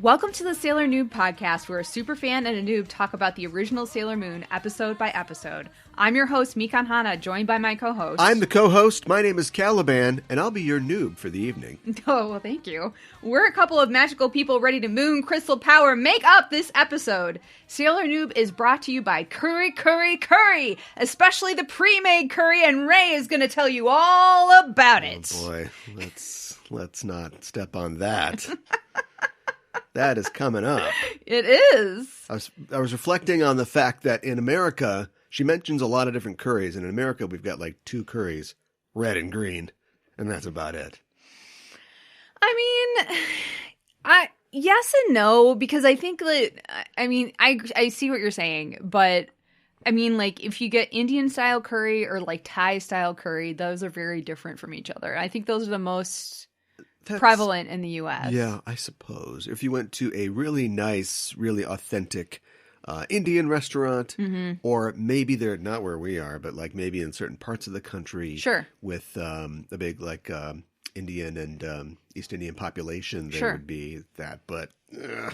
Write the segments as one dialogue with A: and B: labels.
A: Welcome to the Sailor Noob podcast, where a superfan and a noob talk about the original Sailor Moon episode by episode. I'm your host, Mikan Hana, joined by my co-host.
B: I'm the co-host. My name is Caliban, and I'll be your noob for the evening.
A: Oh, well, thank you. We're a couple of magical people ready to moon crystal power make up this episode. Sailor Noob is brought to you by Curry, Curry, Curry, especially the pre-made curry, and Ray is going to tell you all about it.
B: Oh boy, let's not step on that. That is coming up.
A: It is.
B: I was reflecting on the fact that in America, she mentions a lot of different curries, and in America we've got like 2 curries, red and green, and that's about it.
A: I mean, yes and no, because I think that, I see what you're saying, but I mean, like, if you get Indian style curry or like Thai style curry, those are very different from each other. I think those are the most prevalent in the U.S.
B: Yeah, I suppose. If you went to a really nice, really authentic Indian restaurant, or maybe they're not where we are, but like maybe in certain parts of the country,
A: sure,
B: with a big like Indian and East Indian population, there would be that. But you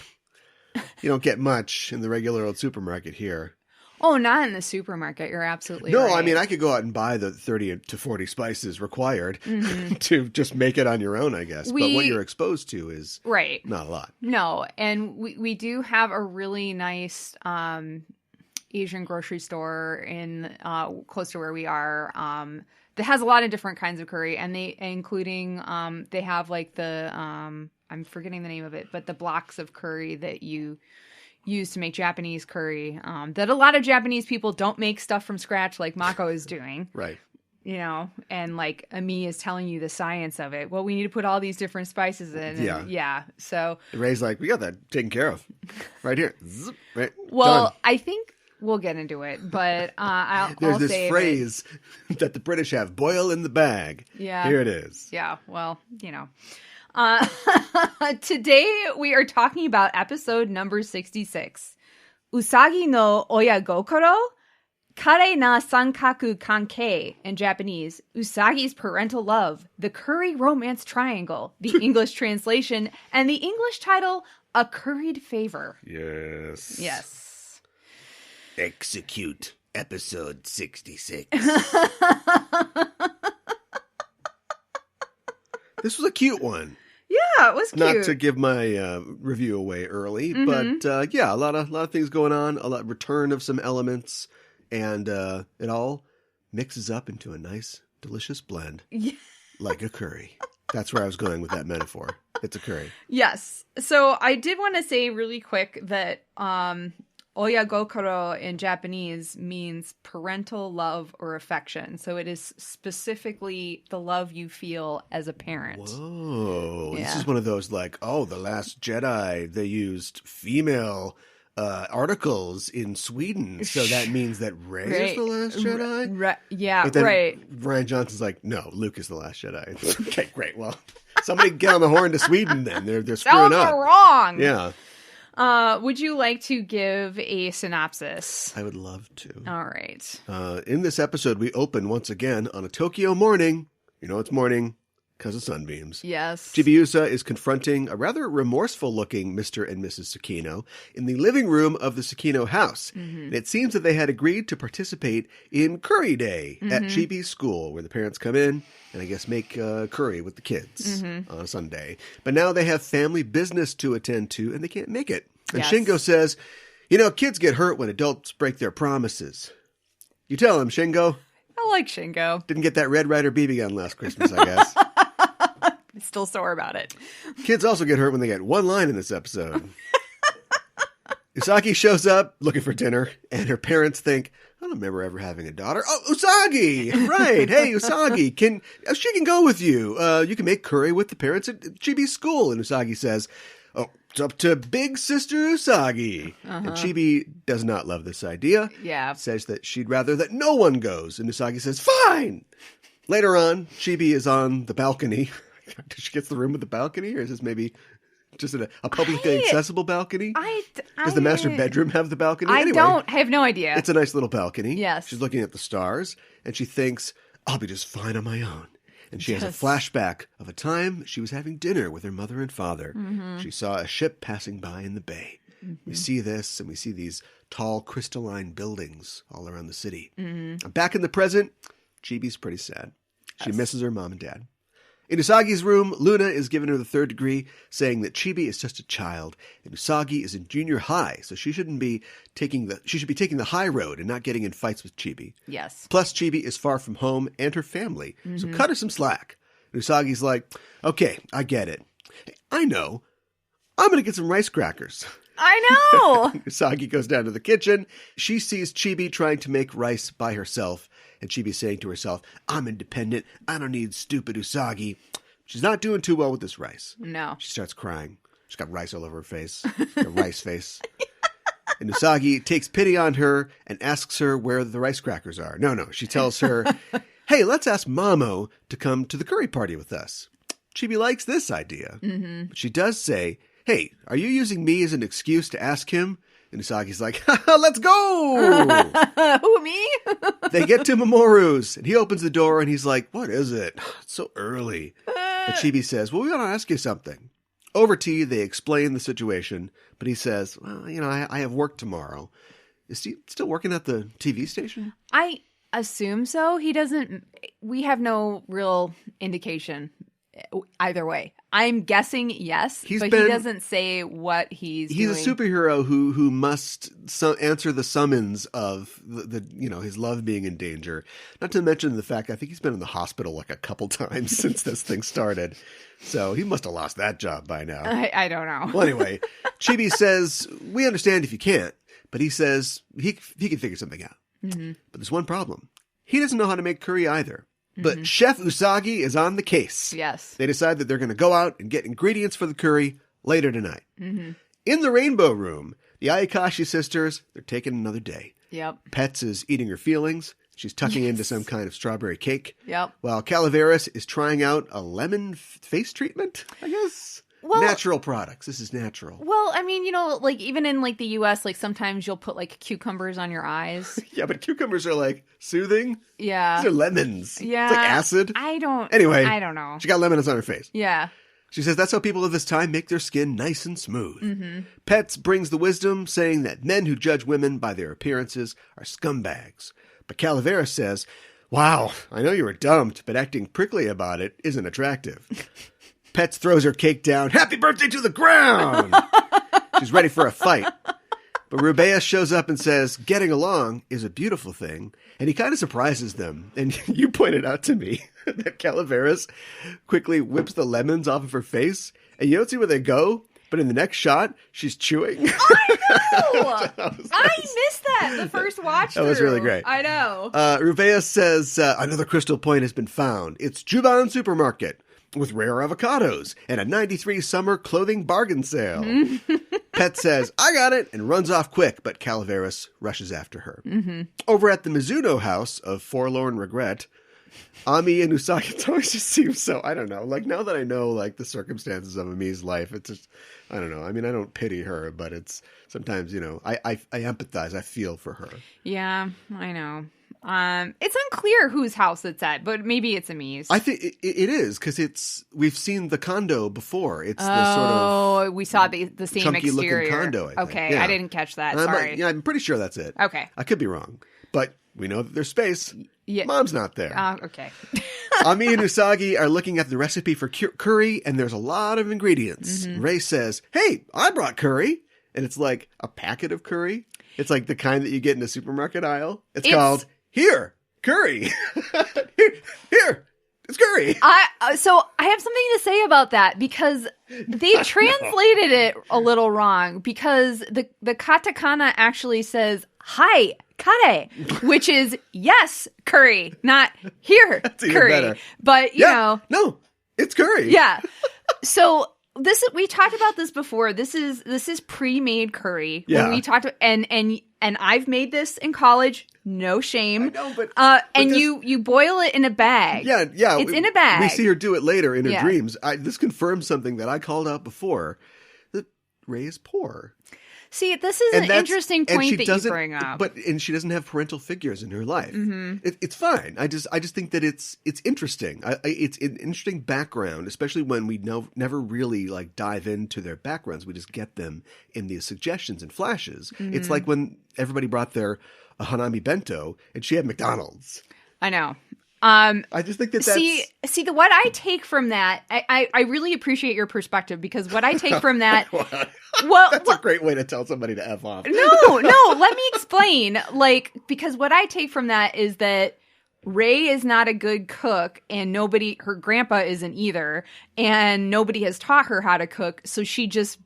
B: don't get much in the regular old supermarket here.
A: Oh, not in the supermarket. You're absolutely
B: right.
A: No,
B: I mean, I could go out and buy the 30 to 40 spices required to just make it on your own, I guess. But what you're exposed to is not a lot.
A: No, and we do have a really nice Asian grocery store in close to where we are that has a lot of different kinds of curry, and they have like the I'm forgetting the name of it, but the blocks of curry that you use to make Japanese curry, that a lot of Japanese people don't make stuff from scratch like Mako is doing.
B: Right.
A: You know, and like Ami is telling you the science of it. Well, we need to put all these different spices in. And yeah. So
B: Ray's like, we got that taken care of right here. Zip, right.
A: Well,
B: done.
A: I think we'll get into it, but I'll
B: There's
A: say
B: this phrase that the British have, boil in the bag.
A: Yeah.
B: Here it is.
A: Yeah. Well, you know. Today we are talking about episode number 66. Usagi no oyagokoro, kare na sankaku kankei in Japanese. Usagi's parental love, the curry romance triangle, the English translation, and the English title, A Curried Favor.
B: Yes.
A: Yes.
B: Execute episode 66. This was a cute one.
A: Yeah, it was cute.
B: Not to give my review away early, but a lot of things going on. A lot return of some elements, and it all mixes up into a nice, delicious blend, like a curry. That's where I was going with that metaphor. It's a curry. Yes.
A: So I did want to say really quick that oyagokoro in Japanese means parental love or affection. So it is specifically the love you feel as a parent.
B: Whoa. Yeah. This is one of those like, The Last Jedi, they used female articles in Sweden. So that means that Rey is the Last Jedi?
A: Yeah, right.
B: Ryan Johnson's like, no, Luke is the Last Jedi. Okay, great. Well, somebody get on the horn to Sweden then. They're screwing up.
A: Wrong.
B: Yeah.
A: Would you like to give a synopsis?
B: I would love to.
A: All right.
B: In this episode, we open once again on a Tokyo morning. You know it's morning because of sunbeams.
A: Yes.
B: Chibi-Usa is confronting a rather remorseful-looking Mr. and Mrs. Tsukino in the living room of the Tsukino house. And it seems that they had agreed to participate in Curry Day at Chibi's school, where the parents come in and I guess make curry with the kids on a Sunday. But now they have family business to attend to, and they can't make it. And Shingo says, kids get hurt when adults break their promises. You tell him, Shingo.
A: I like Shingo.
B: Didn't get that Red Ryder BB gun last Christmas, I guess.
A: Still sore about it.
B: Kids also get hurt when they get one line in this episode. Usagi shows up looking for dinner, and her parents think, I don't remember ever having a daughter. Oh, Usagi! Right. Hey, Usagi, she can go with you. You can make curry with the parents at Chibi's school. And Usagi says, it's up to big sister Usagi. And Chibi does not love this idea.
A: Yeah.
B: Says that she'd rather that no one goes. And Usagi says, fine. Later on, Chibi is on the balcony. Does she get the room with the balcony, or is this maybe just a publicly accessible balcony? Does the master bedroom have the balcony?
A: I have no idea.
B: It's a nice little balcony.
A: Yes.
B: She's looking at the stars, and she thinks, I'll be just fine on my own. And she has a flashback of a time she was having dinner with her mother and father. Mm-hmm. She saw a ship passing by in the bay. Mm-hmm. We see this, and we see these tall crystalline buildings all around the city. Mm-hmm. Back in the present, Chibi's pretty sad. She misses her mom and dad. In Usagi's room, Luna is giving her the 3rd degree, saying that Chibi is just a child, and Usagi is in junior high, so she should be taking the high road and not getting in fights with Chibi.
A: Yes.
B: Plus, Chibi is far from home and her family, so cut her some slack. And Usagi's like, okay, I get it. I know. I'm going to get some rice crackers.
A: I know.
B: Usagi goes down to the kitchen. She sees Chibi trying to make rice by herself. And Chibi's saying to herself, I'm independent. I don't need stupid Usagi. She's not doing too well with this rice.
A: No.
B: She starts crying. She's got rice all over her face. A rice face. And Usagi takes pity on her and asks her where the rice crackers are. No. She tells her, hey, let's ask Mamo to come to the curry party with us. Chibi likes this idea. Mm-hmm. But she does say, hey, are you using me as an excuse to ask him? And Usagi's like, let's go!
A: Who, me?
B: They get to Mamoru's, and he opens the door, and he's like, what is it? It's so early. But Chibi says, well, we want to ask you something. Over tea, they explain the situation, but he says, well, I have work tomorrow. Is he still working at the TV station?
A: I assume so. We have no real indication either way. I'm guessing yes, he doesn't say what he's doing.
B: He's a superhero who must answer the summons of the his love being in danger. Not to mention the fact I think he's been in the hospital like a couple times since this thing started. So he must have lost that job by now.
A: I don't know.
B: Well, anyway, Chibi says, we understand if you can't, but he says he can figure something out. Mm-hmm. But there's one problem. He doesn't know how to make curry either. But Chef Usagi is on the case.
A: Yes.
B: They decide that they're going to go out and get ingredients for the curry later tonight. Mm-hmm. In the Rainbow Room, the Ayakashi sisters, they're taking another day.
A: Yep.
B: Petz is eating her feelings. She's tucking into some kind of strawberry cake.
A: Yep.
B: While Calaveras is trying out a lemon face treatment, I guess. Well, natural products. This is natural.
A: Well, I mean, even in the U.S., sometimes you'll put cucumbers on your eyes.
B: Yeah, but cucumbers are soothing.
A: Yeah.
B: These are lemons.
A: Yeah.
B: It's like acid.
A: Anyway, I don't know.
B: She got lemons on her face.
A: Yeah.
B: She says that's how people of this time make their skin nice and smooth. Mm-hmm. Petz brings the wisdom, saying that men who judge women by their appearances are scumbags. But Calaveras says, wow, I know you were dumped, but acting prickly about it isn't attractive. Petz throws her cake down. Happy birthday to the ground! She's ready for a fight. But Rubeus shows up and says, getting along is a beautiful thing. And he kind of surprises them. And you pointed out to me that Calaveras quickly whips the lemons off of her face. And you don't see where they go. But in the next shot, she's chewing.
A: I know! I missed that the first watch through.
B: That was really great.
A: I know.
B: Rubeus says, another crystal point has been found. It's Juban Supermarket. With rare avocados and a 93 summer clothing bargain sale. Petz says, I got it, and runs off quick, but Calaveras rushes after her. Mm-hmm. Over at the Mizuno house of forlorn regret, Ami and Usagi, it always just seems so, I don't know, now that I know, the circumstances of Ami's life, it's just, I don't know. I mean, I don't pity her, but it's sometimes, I empathize, I feel for her.
A: Yeah, I know. It's unclear whose house it's at, but maybe it's Ami's.
B: I think it is because we've seen the condo before. It's the sort of
A: we saw the same
B: chunky
A: exterior
B: looking condo. I think.
A: Okay,
B: yeah.
A: I didn't catch that. Sorry.
B: I'm pretty sure that's it.
A: Okay,
B: I could be wrong, but we know that there's space.
A: Yeah.
B: Mom's not there.
A: Okay.
B: Ami and Usagi are looking at the recipe for curry, and there's a lot of ingredients. Mm-hmm. Ray says, "Hey, I brought curry," and it's like a packet of curry. It's like the kind that you get in a supermarket aisle. It's called. Here, curry. Here, it's curry.
A: So I have something to say about that because they translated it a little wrong because the katakana actually says "hi kare," which is yes curry, not here curry.
B: Better.
A: But you know,
B: no, it's curry.
A: Yeah. So. We talked about this before. This is pre-made curry.
B: Yeah.
A: When we talked and and I've made this in college. No shame.
B: I know, but
A: and
B: this,
A: you boil it in a bag.
B: Yeah.
A: It's in a bag.
B: We see her do it later in her dreams. This confirms something that I called out before, that Ray is poor.
A: See, this is an interesting point that you bring up.
B: And she doesn't have parental figures in her life. It's fine. I just think that it's interesting. It's an interesting background, especially when we never really like dive into their backgrounds. We just get them in these suggestions and flashes. It's like when everybody brought their Hanami bento and she had McDonald's.
A: I know.
B: I just think that's...
A: See, what I take from that, I really appreciate your perspective, because what I take from that...
B: That's a great way to tell somebody to F off.
A: No, let me explain. Because what I take from that is that Ray is not a good cook, and her grandpa isn't either, and nobody has taught her how to cook, so she just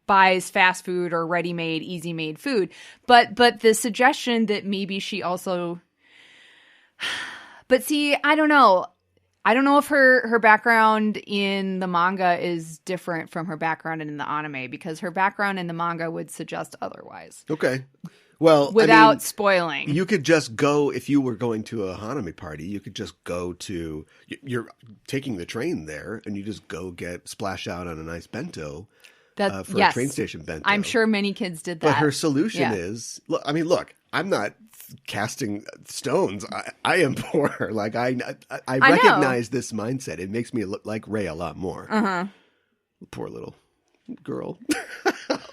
A: buys fast food or ready-made, easy-made food. But the suggestion that maybe she also... But see, I don't know. I don't know if her background in the manga is different from her background in the anime, because her background in the manga would suggest otherwise.
B: Okay. Well,
A: without spoiling.
B: You could just go, if you were going to a Hanami party, you could just go to, you're taking the train there, and you just go splash out on a nice bento for a train station bento.
A: I'm sure many kids did that.
B: But her solution is, look, I'm not casting stones. I am poor. Like I recognize this mindset. It makes me look like Ray a lot more. Poor little girl.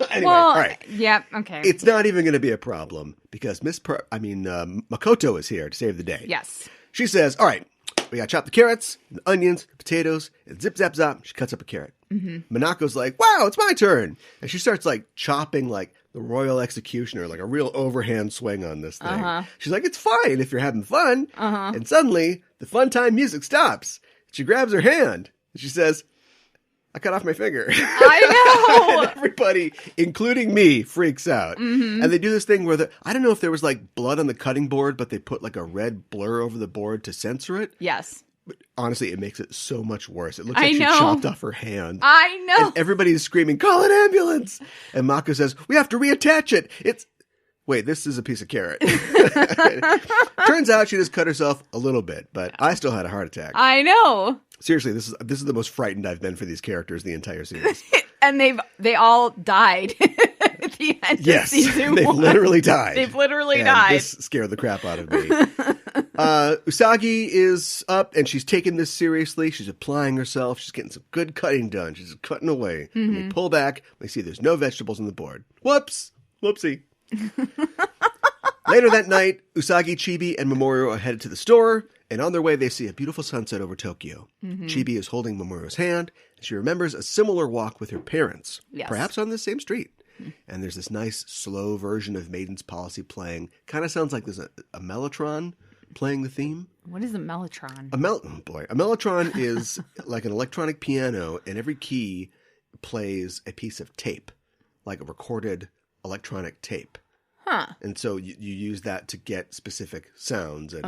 B: Anyway, all right.
A: Yeah. Okay.
B: It's not even going to be a problem, because Makoto is here to save the day.
A: Yes.
B: She says, "All right, we got to chop the carrots, and the onions, the potatoes, and zip zap zap." She cuts up a carrot. Manako's like, "Wow, it's my turn," and she starts like chopping like the royal executioner, like a real overhand swing on this thing. She's like, "It's fine if you're having fun." And suddenly, the fun time music stops. She grabs her hand and she says, "I cut off my finger."
A: I know.
B: And everybody, including me, freaks out. And they do this thing where I don't know if there was like blood on the cutting board, but they put like a red blur over the board to censor it.
A: Yes.
B: But honestly, it makes it so much worse. It looks like she chopped off her hand.
A: I know.
B: And everybody's screaming, "Call an ambulance!" And Mako says, "We have to reattach it. Wait, this is a piece of carrot." Turns out she just cut herself a little bit, but I still had a heart attack.
A: I know.
B: Seriously, this is the most frightened I've been for these characters the entire series.
A: And they all died at the end of season 1.
B: They've literally died.
A: They've literally died.
B: This scared the crap out of me. Usagi is up, and she's taking this seriously. She's applying herself. She's getting some good cutting done. She's cutting away. And we pull back. We see there's no vegetables on the board. Whoopsie. Later that night, Usagi, Chibi, and Mamoru are headed to the store, and on their way they see a beautiful sunset over Tokyo. Chibi is holding Mamoru's hand, and she remembers a similar walk with her parents, perhaps on the same street. And there's this nice, slow version of Maiden's Policy playing. Kind of sounds like there's a mellotron playing the theme.
A: What is a mellotron?
B: A mellotron is like an electronic piano, and every key plays a piece of tape, like a recorded electronic tape. And so you use that to get specific sounds and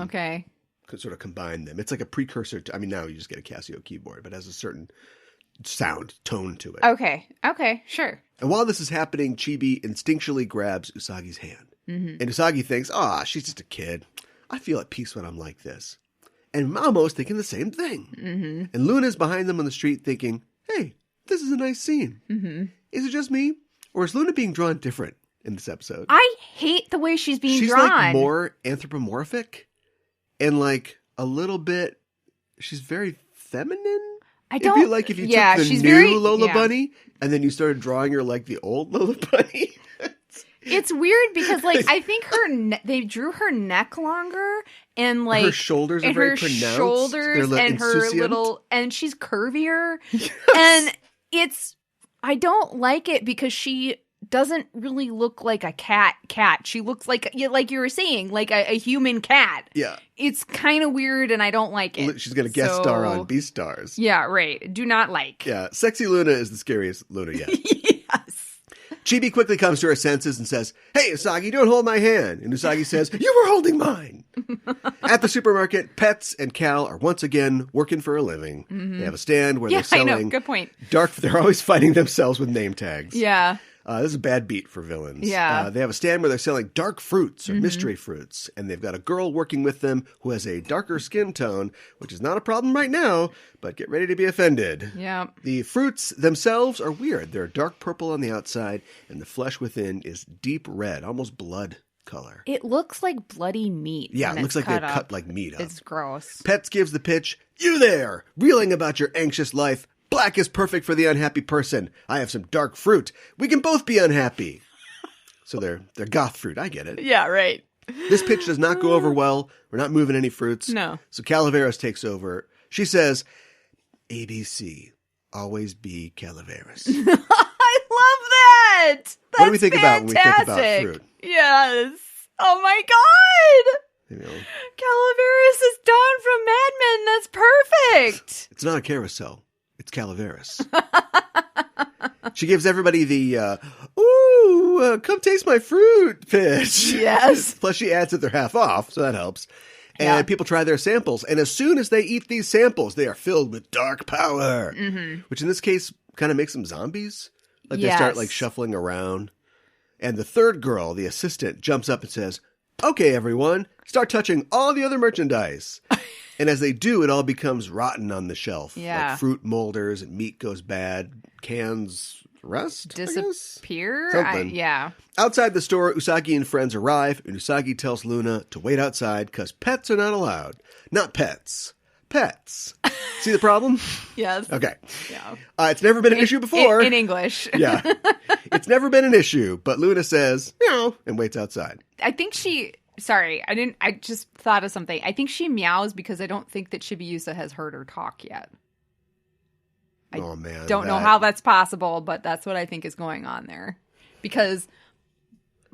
B: sort of combine them. It's like a precursor to, now you just get a Casio keyboard, but has a certain sound, tone to it.
A: Okay, sure.
B: And while this is happening, Chibi instinctually grabs Usagi's hand. And Usagi thinks, she's just a kid. I feel at peace when I'm like this. And Mamo's thinking the same thing. And Luna's behind them on the street thinking, hey, this is a nice scene. Is it just me? Or is Luna being drawn different in this episode?
A: I hate the way she's drawn.
B: She's like more anthropomorphic and like a little bit, she's very feminine.
A: I don't.
B: It'd be like if you took the new Lola Bunny and then you started drawing her like the old Lola Bunny.
A: It's weird because I think they drew her neck longer and like
B: her shoulders are very pronounced.
A: Shoulders
B: like
A: and her
B: insouciant.
A: and she's curvier.
B: Yes.
A: And I don't like it because she doesn't really look like a cat. She looks like you were saying, like a human cat.
B: Yeah.
A: It's kind of weird and I don't like it.
B: She's going to guest star on Beastars.
A: Yeah, right. Do not like.
B: Yeah. Sexy Luna is the scariest Luna yet.
A: Yes.
B: Chibi quickly comes to her senses and says, hey, Usagi, don't hold my hand. And Usagi says, you were holding mine. At the supermarket, Petz and Cal are once again working for a living. They have a stand where they're selling.
A: I know. Good point.
B: They're always fighting themselves with name tags.
A: Yeah.
B: This is a bad beat for villains.
A: Yeah.
B: They have a stand where they're selling dark fruits or mystery fruits, and they've got a girl working with them who has a darker skin tone, which is not a problem right now, but get ready to be offended.
A: Yeah.
B: The fruits themselves are weird. They're dark purple on the outside, and the flesh within is deep red, almost blood color.
A: It looks like bloody meat.
B: Yeah,
A: when
B: it looks
A: it's
B: like they've
A: up.
B: cut like meat up.
A: It's gross.
B: Petz gives the pitch. You there, reeling about your anxious life. Black is perfect for the unhappy person. I have some dark fruit. We can both be unhappy. So they're goth fruit. I get it.
A: Yeah, right.
B: This pitch does not go over well. We're not moving any fruits.
A: No.
B: So Calaveras takes over. She says, ABC, always be Calaveras.
A: I love that. That's
B: What do we think about when we think about
A: fantastic.
B: fruit?
A: Yes. Oh my God.
B: You know,
A: Calaveras is Dawn from Mad Men. That's perfect.
B: it's not a carousel. It's Calaveras. She gives everybody the, come taste my fruit pitch.
A: Yes.
B: Plus she adds that they're half off, so that helps. And
A: Yeah.
B: people try their samples. And as soon as they eat these samples, they are filled with dark power. Which in this case kind of makes them zombies. Like they start
A: Yes.
B: like shuffling around. And the third girl, the assistant, jumps up and says, okay, everyone, start touching all the other merchandise. And as they do, it all becomes rotten on the shelf.
A: Yeah.
B: Like fruit molders and meat goes bad. Cans rust? I guess?
A: Disappear?
B: Something.
A: Yeah.
B: Outside the store, Usagi and friends arrive, and Usagi tells Luna to wait outside because pets are not allowed. Not pets. Pets. See the problem?
A: Yes.
B: Okay.
A: Yeah.
B: It's never been an issue before.
A: In English.
B: Yeah. It's never been an issue, but Luna says, meow, and waits outside.
A: I think sorry, I just thought of something. I think she meows because I don't think that Chibi-Usa has heard her talk yet. I
B: Oh, man.
A: Don't know how that's possible, but that's what I think is going on there. Because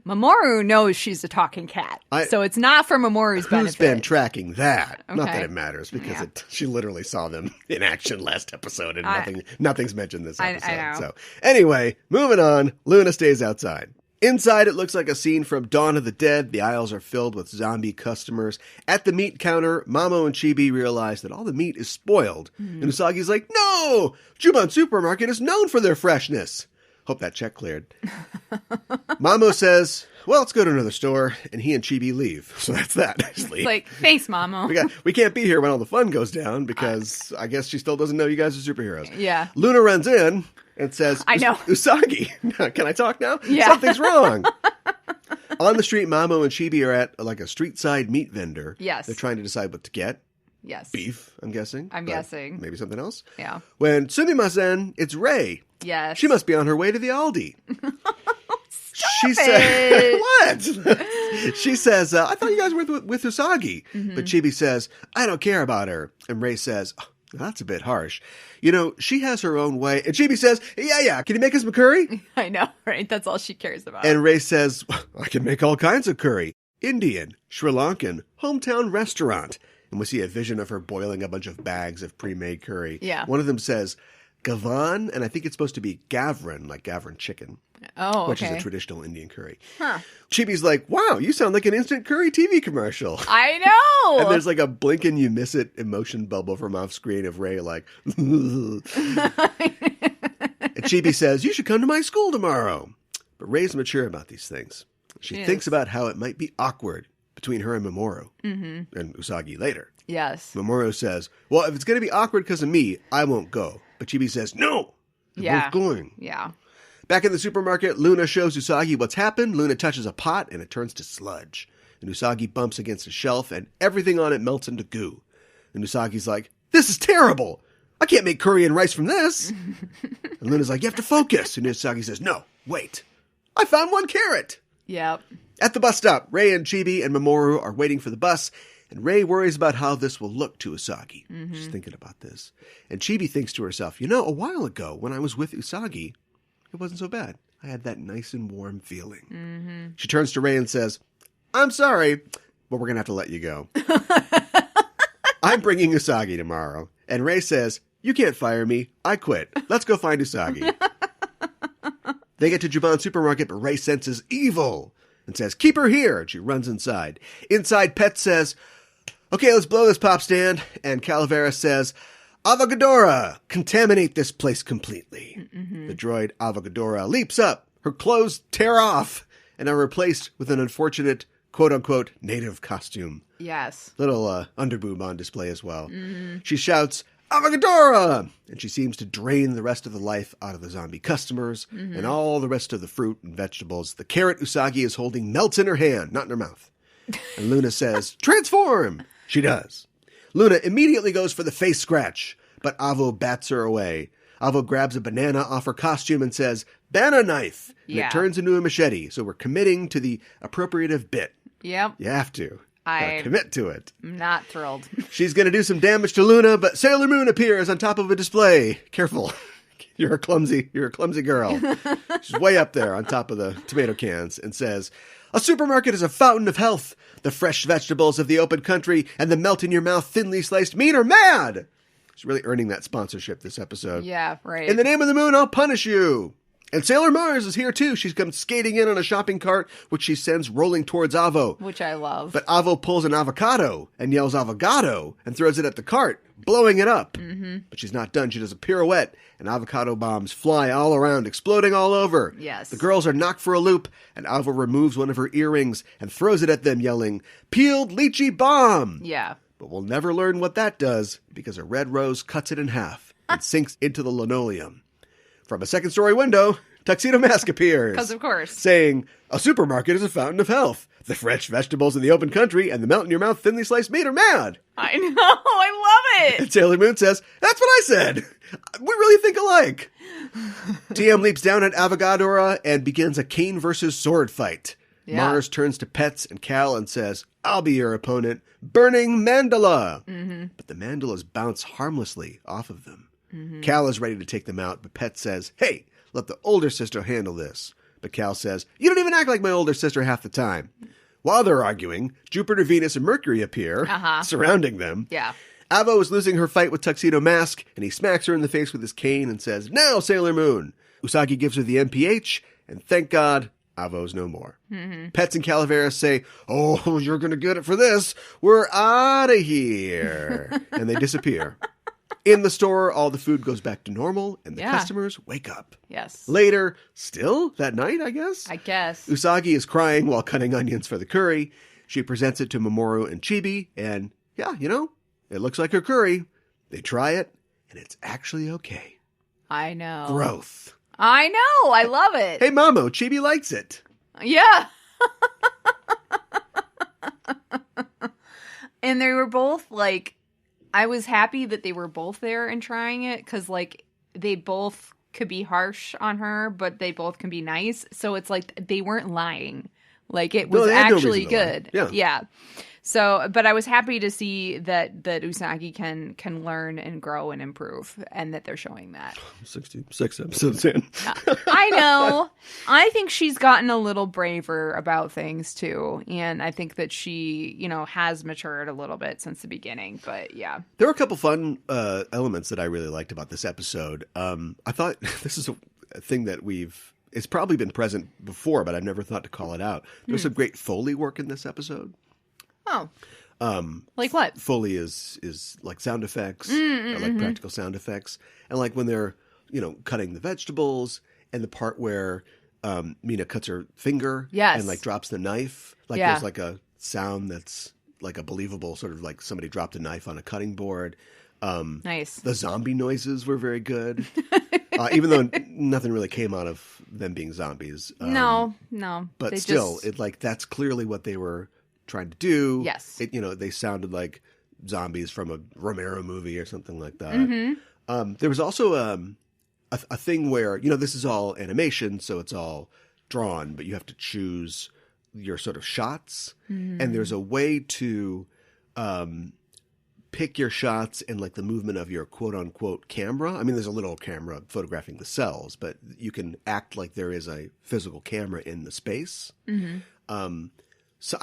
A: Mamoru knows she's a talking cat. So it's not for Mamoru's benefit.
B: Who's been tracking that? Not
A: Okay.
B: that it matters, because
A: Yeah.
B: she literally saw them in action last episode, and nothing's mentioned this episode.
A: I know.
B: So anyway, moving on, Luna stays outside. Inside, it looks like a scene from Dawn of the Dead. The aisles are filled with zombie customers. At the meat counter, Mamo and Chibi realize that all the meat is spoiled. And Usagi's like, no! Juban Supermarket is known for their freshness. Hope that check cleared. Mamo says, well, let's go to another store. And he and Chibi leave. So that's that.
A: It's like, thanks, Mamo.
B: We can't be here when all the fun goes down because I guess she still doesn't know you guys are superheroes.
A: Yeah.
B: Luna runs in and says,
A: I know.
B: Usagi, can I talk now?
A: Yeah.
B: Something's wrong. On the street, Mamo and Chibi are at like a street side meat vendor.
A: Yes.
B: They're trying to decide what to get.
A: Yes.
B: Beef, I'm guessing.
A: I'm
B: but
A: guessing.
B: Maybe something else.
A: Yeah.
B: When Sumimasen, it's Rei.
A: Yes.
B: She must be on her way to the Aldi. She
A: it.
B: what? She says, I thought you guys were with Usagi. But Chibi says, I don't care about her. And Rei says, oh, that's a bit harsh. You know, she has her own way. And Chibi says, yeah, can you make us some curry?
A: I know, right? That's all she cares about.
B: And Rei says, I can make all kinds of curry. Indian, Sri Lankan, hometown restaurant. And we see a vision of her boiling a bunch of bags of pre-made curry.
A: Yeah.
B: One of them says, Gavan, and I think it's supposed to be Gavran, like Gavran chicken.
A: Oh, okay.
B: Which is a traditional Indian curry.
A: Huh.
B: Chibi's like, wow, you sound like an instant curry TV commercial.
A: I know.
B: And there's like a blink and you miss it emotion bubble from off screen of Rei like, and Chibi says, you should come to my school tomorrow. But Rei's mature about these things. She thinks about how it might be awkward between her and Mamoru and Usagi later.
A: Yes.
B: Mamoru says, well, if it's going to be awkward because of me, I won't go. But Chibi says, no, you're both going.
A: Yeah.
B: Back in the supermarket, Luna shows Usagi what's happened. Luna touches a pot and it turns to sludge. And Usagi bumps against a shelf and everything on it melts into goo. And Usagi's like, this is terrible. I can't make curry and rice from this. And Luna's like, you have to focus. And Usagi says, no, wait. I found one carrot.
A: Yep.
B: At the bus stop, Rei and Chibi and Mamoru are waiting for the bus. And Rei worries about how this will look to Usagi. She's thinking about this. And Chibi thinks to herself, you know, a while ago when I was with Usagi, it wasn't so bad. I had that nice and warm feeling. She turns to Rei and says, I'm sorry, but we're going to have to let you go. I'm bringing Usagi tomorrow. And Rei says, you can't fire me. I quit. Let's go find Usagi. They get to Juban Supermarket, but Rei senses evil and says, keep her here. And she runs inside. Inside, Petz says, okay, let's blow this pop stand. And Calaveras says, Avogadora, contaminate this place completely. The droid Avogadora leaps up, Her clothes tear off and are replaced with an unfortunate, quote-unquote, native costume.
A: Yes.
B: Little underboob on display as well.
A: Mm-hmm.
B: She shouts, "Avogadora!" And she seems to drain the rest of the life out of the zombie customers, and all the rest of the fruit and vegetables. The carrot Usagi is holding melts in her hand, not in her mouth. And Luna says, "Transform!" She does. Luna immediately goes for the face scratch, but Avo bats her away. Avo grabs a banana off her costume and says, "Banana knife!" And it turns into a machete, so we're committing to the appropriative bit.
A: Yep.
B: You have to. Gotta commit to it.
A: I'm not thrilled.
B: She's going to do some damage to Luna, but Sailor Moon appears on top of a display. Careful. You're a clumsy girl. She's way up there on top of the tomato cans and says, "A supermarket is a fountain of health. The fresh vegetables of the open country and the melt-in-your-mouth thinly sliced meat are mad." She's really earning that sponsorship this episode.
A: Yeah, right.
B: "In the name of the moon, I'll punish you." And Sailor Mars is here too. She's come skating in on a shopping cart, which she sends rolling towards Avo.
A: Which I love.
B: But Avo pulls an avocado and yells "avocado" and throws it at the cart, blowing it up. Mm-hmm. But she's not done. She does a pirouette, and avocado bombs fly all around, exploding all over.
A: Yes.
B: The girls are knocked for a loop, and Avo removes one of her earrings and throws it at them, yelling, "Peeled lychee bomb!"
A: Yeah.
B: But we'll never learn what that does, because a red rose cuts it in half and sinks into the linoleum. From a second-story window, Tuxedo Mask appears.
A: Because of course.
B: Saying, "A supermarket is a fountain of health. The fresh vegetables in the open country and the melt-in-your-mouth thinly sliced meat are mad."
A: I know. I love it.
B: And Sailor Moon says, "That's what I said. We really think alike." TM leaps down at Avogadora and begins a cane versus sword fight.
A: Yeah.
B: Mars turns to Petz and Cal and says, "I'll be your opponent. Burning mandala."
A: Mm-hmm.
B: But the mandalas bounce harmlessly off of them.
A: Mm-hmm.
B: Cal is ready to take them out, but Petz says, "Hey, let the older sister handle this." But Cal says, "You don't even act like my older sister half the time." While they're arguing, Jupiter, Venus, and Mercury appear, surrounding them.
A: Yeah.
B: Avo is losing her fight with Tuxedo Mask, and he smacks her in the face with his cane and says, "Now, Sailor Moon." Usagi gives her the MPH, and thank God, Avo's no more. Mm-hmm. Petz and Calaveras say, "Oh, you're going to get it for this. We're out of here." And they disappear. In the store, all the food goes back to normal, and the customers wake up.
A: Yes.
B: Later, still that night, I guess? Usagi is crying while cutting onions for the curry. She presents it to Mamoru and Chibi, and yeah, it looks like her curry. They try it, and it's actually okay.
A: I know.
B: Growth.
A: I know. I love it.
B: Hey, Mamo, Chibi likes it.
A: Yeah. And they were both like, I was happy that they were both there and trying it because, like, they both could be harsh on her, but they both can be nice. So it's like they weren't lying. Like, it was actually good. Yeah. So, but I was happy to see that Usagi can learn and grow and improve, and that they're showing that.
B: 66 episodes in.
A: I know. I think she's gotten a little braver about things too, and I think that she, has matured a little bit since the beginning. But yeah,
B: there were a couple fun elements that I really liked about this episode. I thought this is a thing that it's probably been present before, but I've never thought to call it out. There's some great Foley work in this episode.
A: Oh. Like what?
B: Foley is like sound effects, or like practical sound effects. And like when they're, cutting the vegetables, and the part where Mina cuts her finger and like drops the knife. Like there's like a sound that's like a believable sort of like somebody dropped a knife on a cutting board.
A: Nice.
B: The zombie noises were very good. Even though nothing really came out of them being zombies.
A: No.
B: But still, that's clearly what they were trying to do.
A: Yes.
B: They sounded like zombies from a Romero movie or something like that. There was also a thing where, this is all animation, so it's all drawn, but you have to choose your sort of shots. And there's a way to pick your shots and like the movement of your quote unquote camera. I mean, there's a little camera photographing the cells, but you can act like there is a physical camera in the space. So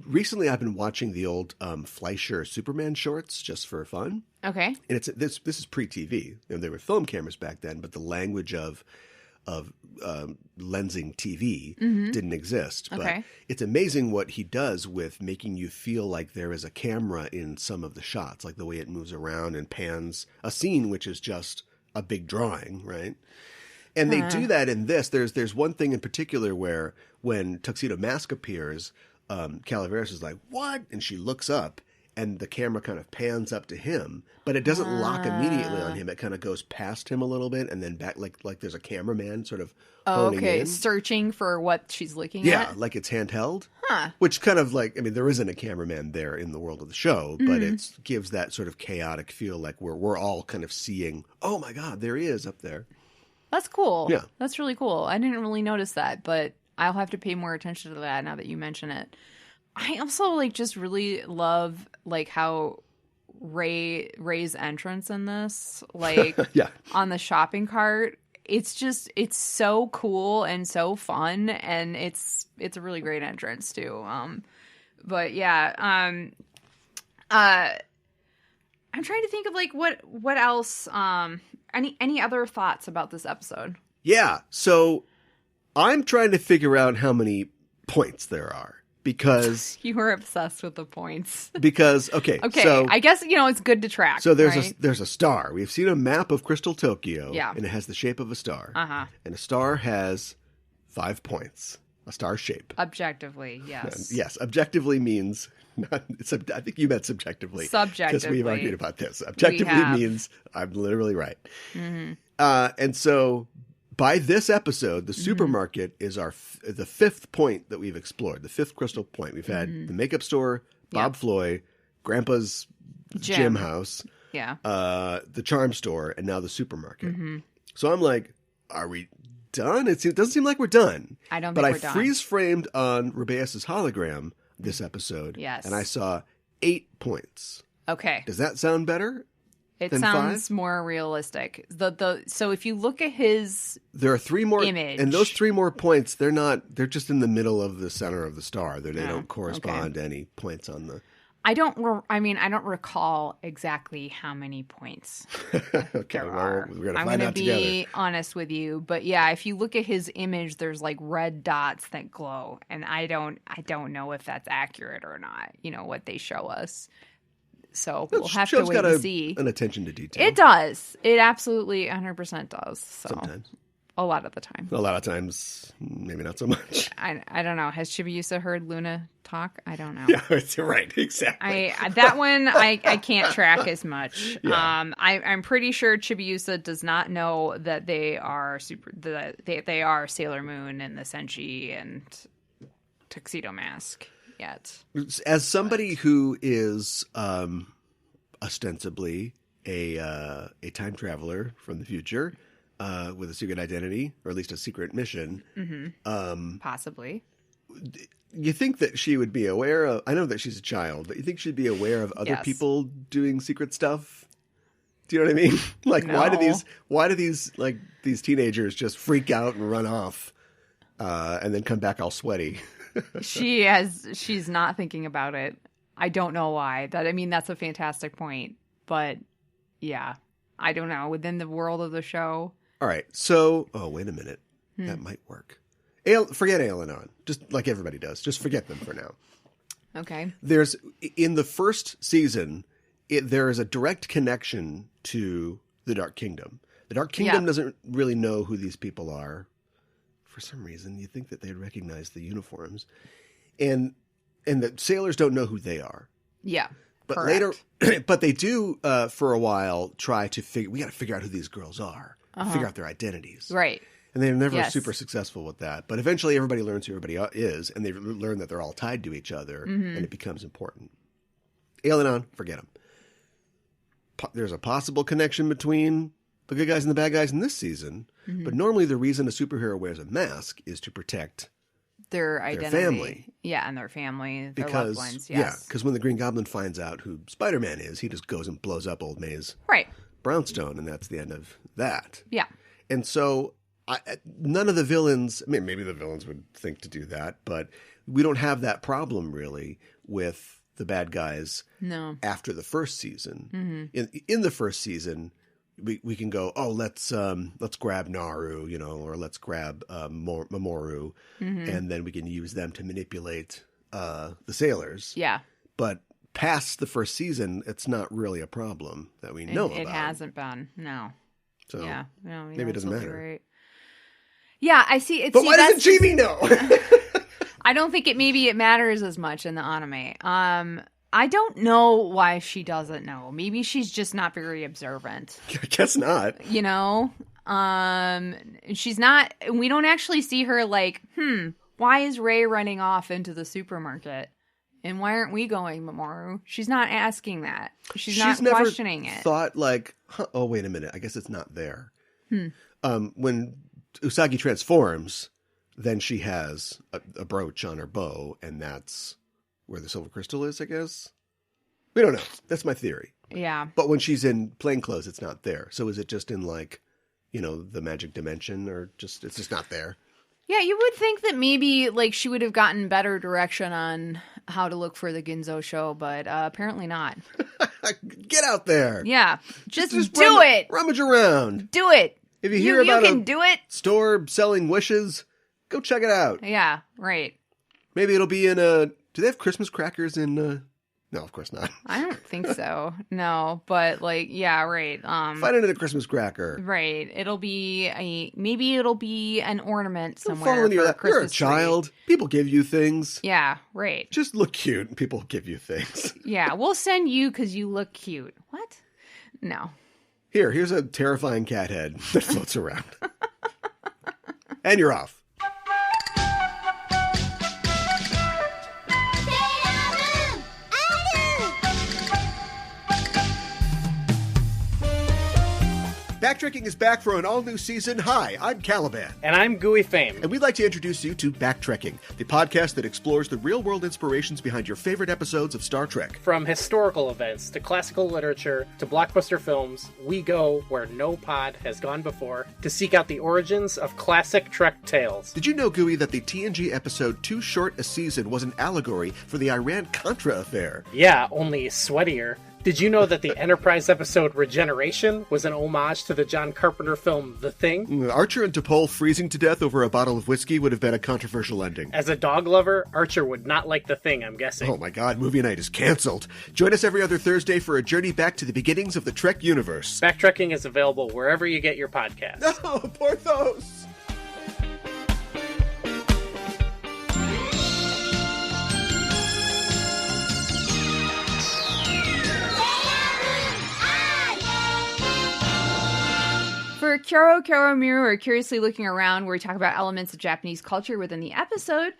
B: recently I've been watching the old Fleischer Superman shorts just for fun.
A: Okay.
B: And this is pre-TV. There were film cameras back then, but the language of lensing TV didn't exist. But it's amazing what he does with making you feel like there is a camera in some of the shots, like the way it moves around and pans a scene, which is just a big drawing, right? And they do that in this. There's one thing in particular where when Tuxedo Mask appears, Calaveras is like, "What?" And she looks up, and the camera kind of pans up to him, but it doesn't lock immediately on him. It kind of goes past him a little bit and then back, like there's a cameraman sort of honing in.
A: Searching for what she's looking at?
B: Yeah, like it's handheld. Huh. Which kind of like, I mean, there isn't a cameraman there in the world of the show, but it gives that sort of chaotic feel like we're all kind of seeing, oh my God, there he is up there.
A: That's cool.
B: Yeah.
A: That's really cool. I didn't really notice that, but I'll have to pay more attention to that now that you mention it. I also like just really love like how Ray's entrance in this, like on the shopping cart. It's so cool and so fun, and it's a really great entrance too. But yeah, I'm trying to think of like what else. Any other thoughts about this episode? Yeah,
B: so I'm trying to figure out how many points there are because
A: you were obsessed with the points.
B: Because okay, so
A: I guess it's good to track.
B: So there's a star. We've seen a map of Crystal Tokyo, and it has the shape of a star. And a star has 5 points. A star shape.
A: Objectively, yes.
B: Yes, objectively means not. I think you meant subjectively.
A: Subjectively,
B: because we've argued about this. Objectively means I'm literally right. Mm-hmm. And so by this episode, the supermarket is the fifth point that we've explored. The fifth crystal point. We've had the makeup store, Bob Floy, Grandpa's gym house, the charm store, and now the supermarket. Mm-hmm. So I'm like, are we done? It doesn't seem like we're done.
A: I don't think we're done.
B: But I freeze-framed on Rubeus' hologram this episode.
A: Yes.
B: And I saw 8 points.
A: Okay.
B: Does that sound better?
A: It sounds more realistic. So if you look at his
B: there are 3 more
A: image.
B: And those 3 more points, they're just in the middle of the center of the star. They don't correspond to any points on the I don't
A: recall exactly how many points
B: okay,
A: there are.
B: We're gonna
A: I'm
B: find
A: going to
B: out
A: be
B: together.
A: honest with you, but yeah, if you look at his image, there's like red dots that glow, and I don't know if that's accurate or not. What they show us. So we'll have to wait and see.
B: An attention to detail.
A: It does. It absolutely 100% does. So.
B: Sometimes.
A: A lot of the time.
B: A lot of times, maybe not so much.
A: I don't know. Has Chibi-Usa heard Luna talk? I don't know.
B: Yeah, you're right. Exactly.
A: That one I can't track as much. Yeah. I'm pretty sure Chibi-Usa does not know that they are they are Sailor Moon and the Senshi and Tuxedo Mask yet.
B: As somebody who is ostensibly a time traveler from the future. With a secret identity, or at least a secret mission. Mm-hmm.
A: Possibly.
B: You think that she would be aware of... I know that she's a child, but you think she'd be aware of other people doing secret stuff? Do you know what I mean? Like,
A: no.
B: why do these teenagers just freak out and run off and then come back all sweaty?
A: She's not thinking about it. I don't know why. That's a fantastic point. But, yeah. I don't know. Within the world of the show...
B: All right, so... Oh, wait a minute. That might work. Forget Al-Anon. Just like everybody does. Just forget them for now.
A: Okay.
B: In the first season, there is a direct connection to the Dark Kingdom. The Dark Kingdom doesn't really know who these people are. For some reason, you think that they'd recognize the uniforms. And the sailors don't know who they are.
A: Yeah.
B: But
A: correct.
B: later... but they do, for a while, try to figure... We got to figure out who these girls are. Figure out their identities.
A: Right.
B: And they're never super successful with that. But eventually everybody learns who everybody is, and they learn that they're all tied to each other, and it becomes important. Al-Anon, forget them. There's a possible connection between the good guys and the bad guys in this season, but normally the reason a superhero wears a mask is to protect
A: their identity.
B: Their family.
A: Yeah, and their family, their loved ones, yes.
B: Yeah, because when the Green Goblin finds out who Spider-Man is, he just goes and blows up Old May's brownstone, and that's the end of that.
A: Yeah.
B: And so none of the villains, maybe the villains would think to do that, but we don't have that problem really with the bad guys after the first season. Mm-hmm. In the first season, we can go, let's grab Naru, or let's grab Mamoru, and then we can use them to manipulate the sailors.
A: Yeah.
B: But past the first season, it's not really a problem that we know about.
A: It hasn't been, no.
B: So
A: yeah, no,
B: maybe it doesn't matter.
A: Right. Yeah, I see.
B: But why doesn't Chibi know?
A: I don't think maybe it matters as much in the anime. I don't know why she doesn't know. Maybe she's just not very observant.
B: I guess not.
A: You know? She's not, we don't actually see her like, why is Rei running off into the supermarket? And why aren't we going, Mamoru? She's not asking that. She's not
B: never
A: questioning it.
B: Thought like, oh, wait a minute. I guess it's not there. When Usagi transforms, then she has a brooch on her bow, and that's where the silver crystal is, I guess. We don't know. That's my theory.
A: Yeah.
B: But when she's in plain clothes, it's not there. So is it just in like, the magic dimension, or it's just not there?
A: Yeah, you would think that maybe like she would have gotten better direction on how to look for the Ginzo show, but apparently not.
B: Get out there.
A: Yeah. Just do it.
B: Rummage around.
A: Do it.
B: If you hear about
A: can do it.
B: Store selling wishes, go check it out.
A: Yeah, right.
B: Maybe it'll be in do they have Christmas crackers in no, of course not.
A: I don't think so. No, but like, yeah, right.
B: Find it in a Christmas cracker.
A: Right. Maybe it'll be an ornament
B: Don't
A: somewhere.
B: fall into your
A: You're
B: a child. People give you things.
A: Yeah, right.
B: Just look cute and people give you things.
A: Yeah, we'll send you because you look cute. What? No.
B: Here's a terrifying cat head that floats around. And you're off. Backtracking is back for an all-new season. Hi, I'm Caliban.
C: And I'm Gooey Fame.
B: And we'd like to introduce you to Backtracking, the podcast that explores the real-world inspirations behind your favorite episodes of Star Trek.
C: From historical events to classical literature to blockbuster films, we go where no pod has gone before to seek out the origins of classic Trek tales.
B: Did you know, Gooey, that the TNG episode Too Short a Season was an allegory for the Iran-Contra affair?
C: Yeah, only sweatier. Did you know that the Enterprise episode Regeneration was an homage to the John Carpenter film The Thing?
B: Archer and T'Pol freezing to death over a bottle of whiskey would have been a controversial ending.
C: As a dog lover, Archer would not like The Thing, I'm guessing.
B: Oh my god, movie night is canceled. Join us every other Thursday for a journey back to the beginnings of the Trek universe.
C: Backtracking is available wherever you get your podcasts.
B: No, Porthos!
A: For Kyoho Miru, or Curiously Looking Around, where we talk about elements of Japanese culture within the episode,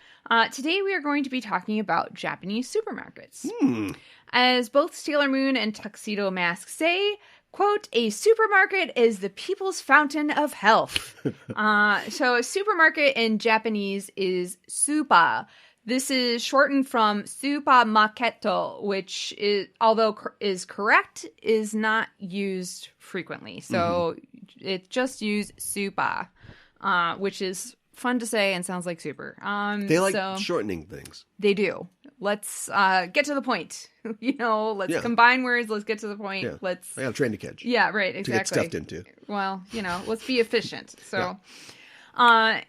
A: today we are going to be talking about Japanese supermarkets. As both Sailor Moon and Tuxedo Mask say, quote, a supermarket is the people's fountain of health. So a supermarket in Japanese is Sūpa. This is shortened from Sūpāmāketto, which is, although is correct, is not used frequently. So it's just used Sūpa, which is fun to say and sounds like super.
B: They like shortening things.
A: They do. Let's get to the point. Let's combine words. Let's get to the point.
B: Yeah.
A: Let's.
B: I got a train to catch.
A: Yeah, right. Exactly.
B: To get stuffed into.
A: Well, let's be efficient. So.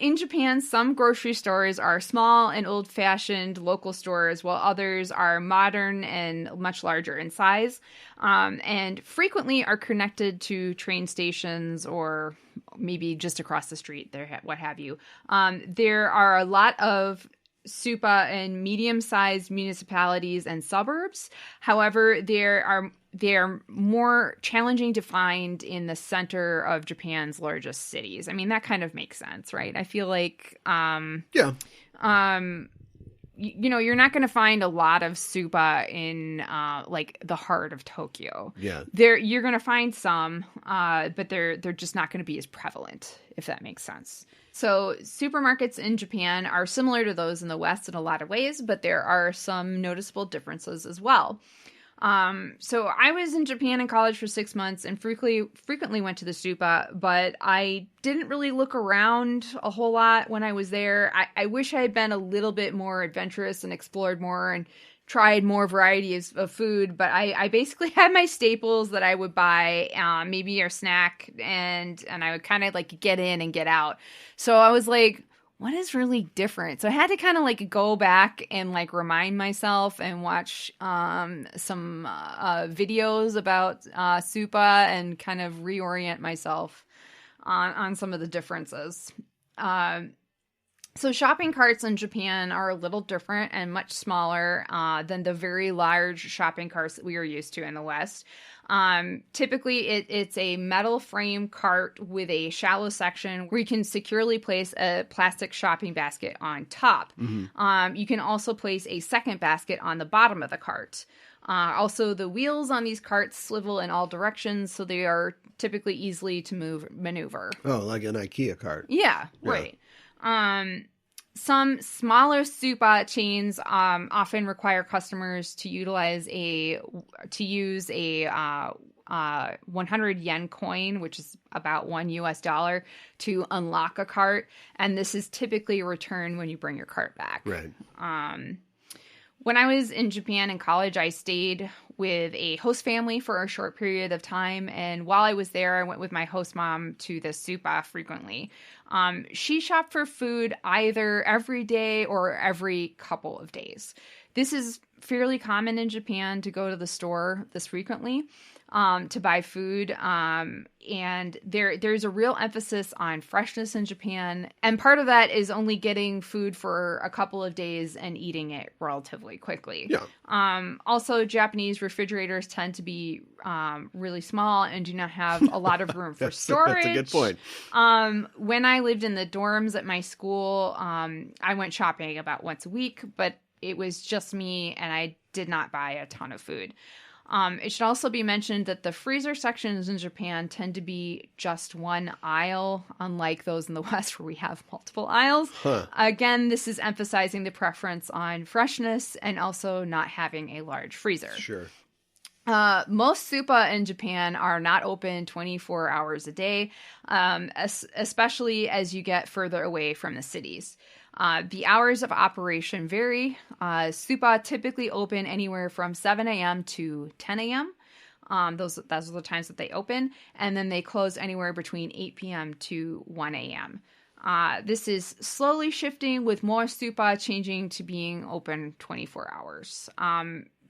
A: In Japan, some grocery stores are small and old-fashioned local stores, while others are modern and much larger in size, and frequently are connected to train stations or maybe just across the street, what have you. There are a lot of Sūpa in medium-sized municipalities and suburbs. However, they're more challenging to find in the center of Japan's largest cities. I mean, that kind of makes sense, right? I feel like, you're not going to find a lot of Sūpa in like the heart of Tokyo.
B: Yeah,
A: you're going to find some, but they're just not going to be as prevalent, if that makes sense. So supermarkets in Japan are similar to those in the West in a lot of ways, but there are some noticeable differences as well. So I was in Japan in college for 6 months and frequently went to the Sūpa, but I didn't really look around a whole lot when I was there. I wish I had been a little bit more adventurous and explored more and tried more varieties of food, but I basically had my staples that I would buy, maybe a snack, and I would kind of like get in and get out. So I was like, what is really different? So I had to kind of like go back and like remind myself and watch some videos about Sūpa and kind of reorient myself on some of the differences. So shopping carts in Japan are a little different and much smaller than the very large shopping carts that we are used to in the West. Typically, it's a metal frame cart with a shallow section where you can securely place a plastic shopping basket on top. You can also place a second basket on the bottom of the cart. Also, the wheels on these carts swivel in all directions, so they are typically easily to maneuver.
B: Oh, like an IKEA cart.
A: Yeah, right. Some smaller Sūpā chains often require customers to use a 100 yen coin, which is about $1 to unlock a cart, and this is typically returned when you bring your cart back.
B: Right.
A: When I was in Japan in college, I stayed with a host family for a short period of time. And while I was there, I went with my host mom to the Sūpā frequently. She shopped for food either every day or every couple of days. This is fairly common in Japan to go to the store this frequently to buy food. And there's a real emphasis on freshness in Japan. And part of that is only getting food for a couple of days and eating it relatively quickly.
B: Yeah.
A: Also, Japanese refrigerators tend to be really small and do not have a lot of room for storage.
B: That's a good point.
A: When I lived in the dorms at my school, I went shopping about once a week, but it was just me and I did not buy a ton of food. It should also be mentioned that the freezer sections in Japan tend to be just one aisle, unlike those in the West where we have multiple aisles. Again, this is emphasizing the preference on freshness and also not having a large freezer.
B: Sure.
A: Most Sūpā in Japan are not open 24 hours a day, especially as you get further away from the cities. The hours of operation vary. Sūpā typically open anywhere from 7 a.m. to 10 a.m. Those are the times that they open. And then they close anywhere between 8 p.m. to 1 a.m. This is slowly shifting, with more Sūpā changing to being open 24 hours.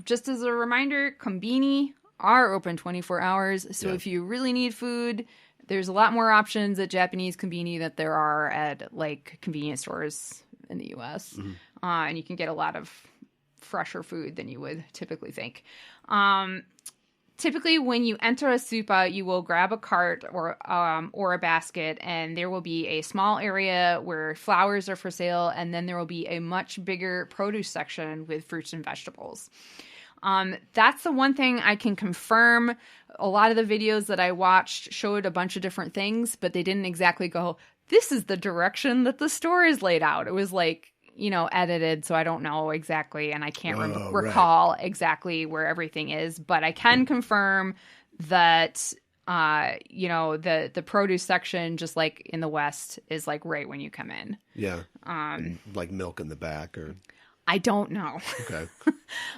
A: Just as a reminder, kombini are open 24 hours. So if you really need food, there's a lot more options at Japanese kombini that there are at like convenience stores in the U.S. And you can get a lot of fresher food than you would typically think. Typically, when you enter a Sūpā, you will grab a cart or a basket, and there will be a small area where flowers are for sale, and then there will be a much bigger produce section with fruits and vegetables. That's the one thing I can confirm. A lot of the videos that I watched showed a bunch of different things, but they didn't exactly go, this is the direction that the store is laid out. It was like, edited, so I don't know exactly, and I can't recall exactly where everything is, but I can confirm that, the produce section, just like in the West, is like right when you come in.
B: Yeah. Like milk in the back or...
A: I don't know.
B: Okay.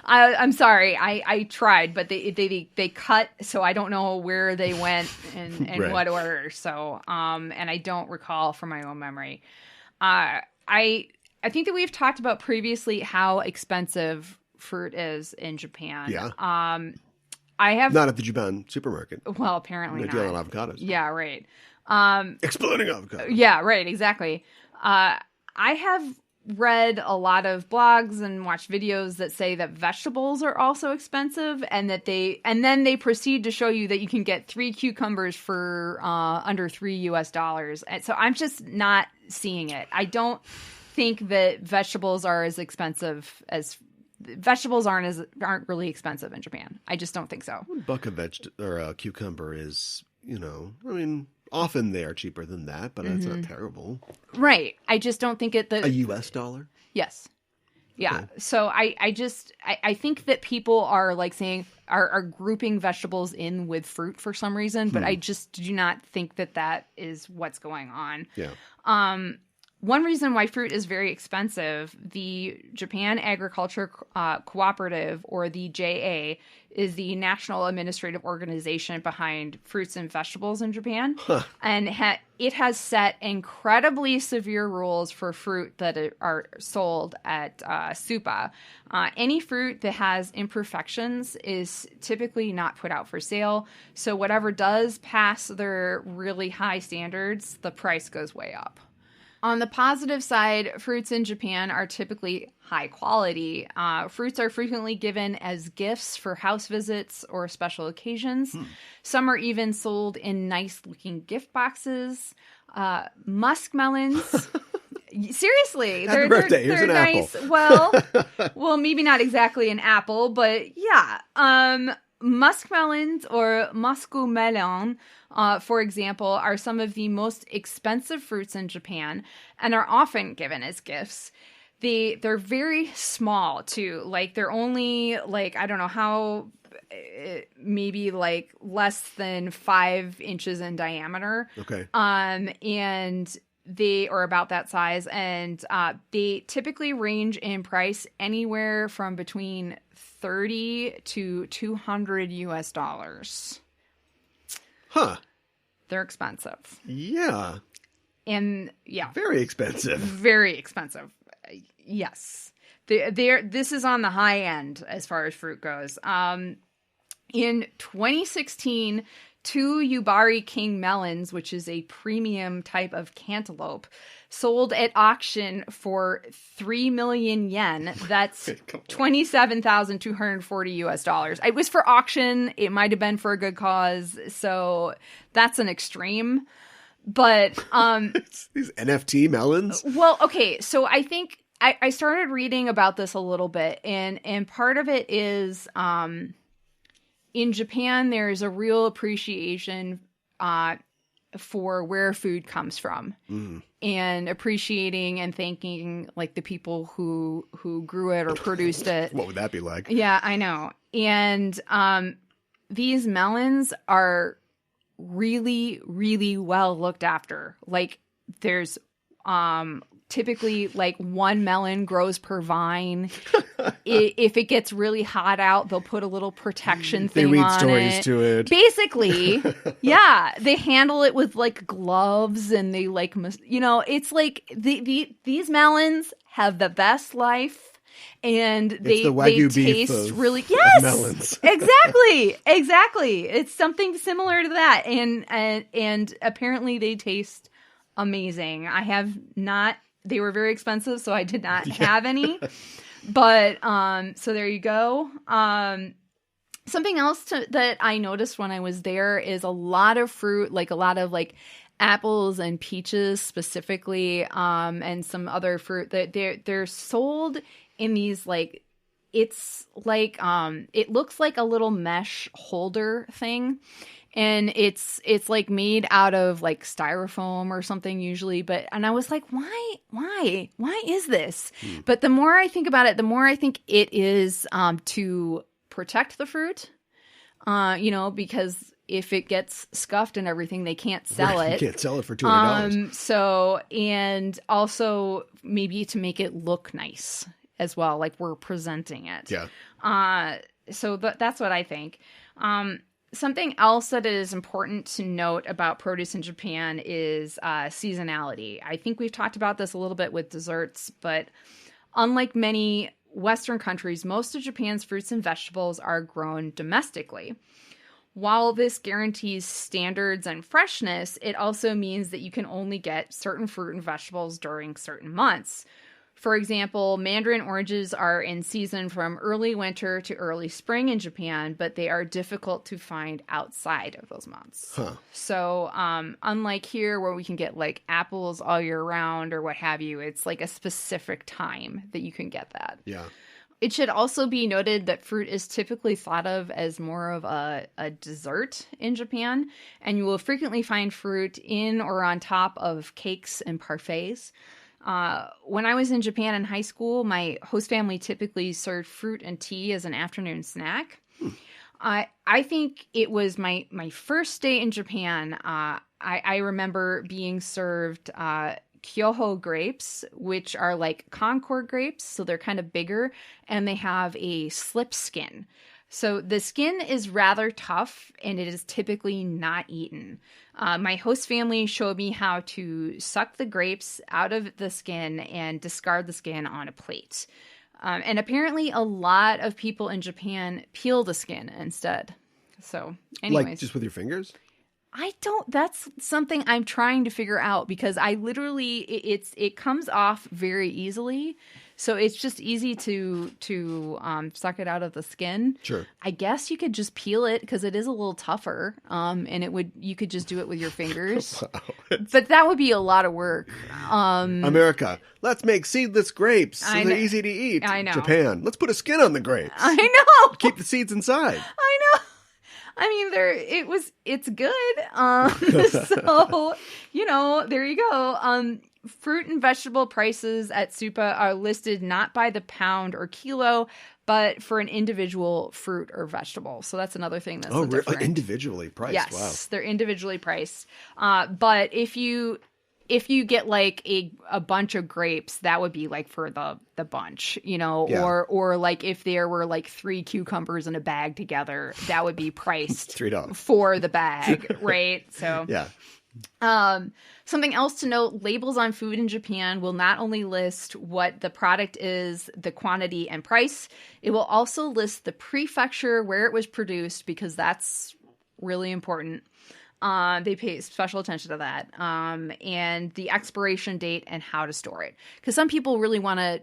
A: I'm sorry. I tried, but they cut, so I don't know where they went and
B: Right.
A: what order. So, and I don't recall from my own memory. I think that we've talked about previously how expensive fruit is in Japan.
B: Yeah.
A: I have
B: not at the Japan supermarket.
A: Well, apparently
B: They
A: not.
B: deal in avocados.
A: Yeah, right.
B: Exploding avocados.
A: Yeah, right. Exactly. I have read a lot of blogs and watched videos that say that vegetables are also expensive, and then they proceed to show you that you can get 3 cucumbers for under $3. And so I'm just not seeing it. I don't think that vegetables are as expensive as vegetables aren't really expensive in Japan. I just don't think so.
B: A buck of a cucumber is, often they are cheaper than that, but it's not terrible.
A: Right. I just don't think
B: A U.S. dollar?
A: Yes. Yeah.
B: Okay.
A: So I think that people are like saying are grouping vegetables in with fruit for some reason, but I just do not think that is what's going on.
B: Yeah.
A: One reason why fruit is very expensive, the Japan Agricultural Cooperative, or the JA, is the national administrative organization behind fruits and vegetables in Japan. And it has set incredibly severe rules for fruit that are sold at Sūpā. Any fruit that has imperfections is typically not put out for sale. So whatever does pass their really high standards, the price goes way up. On the positive side, fruits in Japan are typically high quality. Fruits are frequently given as gifts for house visits or special occasions. Some are even sold in nice-looking gift boxes. Muskmelons. Seriously,
B: Happy birthday. Here's
A: they're
B: an
A: nice.
B: apple.
A: Well, maybe not exactly an apple, but yeah. Muskmelons or muskumelon, for example, are some of the most expensive fruits in Japan and are often given as gifts. They're very small too. Like they're only like, I don't know how, maybe like less than 5 inches in diameter.
B: Okay.
A: And they are about that size, and they typically range in price anywhere from between $30 to $200.
B: Huh.
A: They're expensive.
B: Yeah.
A: And yeah,
B: Very expensive.
A: very expensive. Yes. This is on the high end as far as fruit goes. In 2016, 2 Yubari King melons, which is a premium type of cantaloupe, sold at auction for 3 million yen. That's $27,240. It was for auction. It might have been for a good cause. So that's an extreme. But
B: These NFT melons.
A: well, okay. So I think I started reading about this a little bit, and part of it is in Japan, there's a real appreciation for where food comes from, and appreciating and thanking like the people who grew it or produced it.
B: What would that be like?
A: Yeah, I know. And these melons are really, really well looked after. Like there's typically like 1 melon grows per vine. If it gets really hot out, they'll put a little protection thing on it.
B: They read stories to it.
A: Basically, yeah. They handle it with like gloves, and they like, it's like these melons have the best life. And they taste really
B: melons.
A: exactly. It's something similar to that, and apparently they taste amazing. I have not. They were very expensive, so I did not have any. But so there you go. Something else that I noticed when I was there is a lot of fruit, like a lot of like apples and peaches specifically, and some other fruit that they're sold in these like, it's like it looks like a little mesh holder thing. And it's like made out of like styrofoam or something usually, and I was like, why is this? But the more I think about it, the more I think it is to protect the fruit, because if it gets scuffed and everything, they can't sell it.
B: You can't sell it for $200.
A: So, and also maybe to make it look nice as well, like we're presenting it.
B: Yeah.
A: So that's what I think. Something else that is important to note about produce in Japan is seasonality. I think we've talked about this a little bit with desserts, but unlike many Western countries, most of Japan's fruits and vegetables are grown domestically. While this guarantees standards and freshness, it also means that you can only get certain fruit and vegetables during certain months. For example, mandarin oranges are in season from early winter to early spring in Japan, but they are difficult to find outside of those months.
B: Huh.
A: So unlike here where we can get like apples all year round or what have you, it's like a specific time that you can get that.
B: Yeah.
A: It should also be noted that fruit is typically thought of as more of a dessert in Japan, and you will frequently find fruit in or on top of cakes and parfaits. When I was in Japan in high school, my host family typically served fruit and tea as an afternoon snack. I think it was my first day in Japan. I remember being served Kyoho grapes, which are like Concord grapes, so they're kind of bigger, and they have a slip skin. So the skin is rather tough, and it is typically not eaten. My host family showed me how to suck the grapes out of the skin and discard the skin on a plate. And apparently a lot of people in Japan peel the skin instead. So anyways.
B: Like just with your fingers?
A: That's something I'm trying to figure out because I literally, it comes off very easily. So it's just easy to suck it out of the skin.
B: Sure.
A: I guess you could just peel it because it is a little tougher. And you could just do it with your fingers.
B: Wow.
A: But that would be a lot of work.
B: America, let's make seedless grapes so they're easy to eat.
A: I know.
B: Japan, let's put a skin on the grapes.
A: I know.
B: Keep the seeds inside.
A: I know. I mean, it's good. So, there you go. Fruit and vegetable prices at Sūpa are listed not by the pound or kilo, but for an individual fruit or vegetable. So that's another thing that's different.
B: Individually priced.
A: Yes,
B: wow.
A: They're individually priced. But if you get like a bunch of grapes, that would be like for the bunch, or like if there were like 3 cucumbers in a bag together, that would be priced
B: $3
A: for the bag, right? So
B: yeah.
A: Something else to note, labels on food in Japan will not only list what the product is, the quantity and price, it will also list the prefecture where it was produced because that's really important. They pay special attention to that. And the expiration date and how to store it. Because some people really want to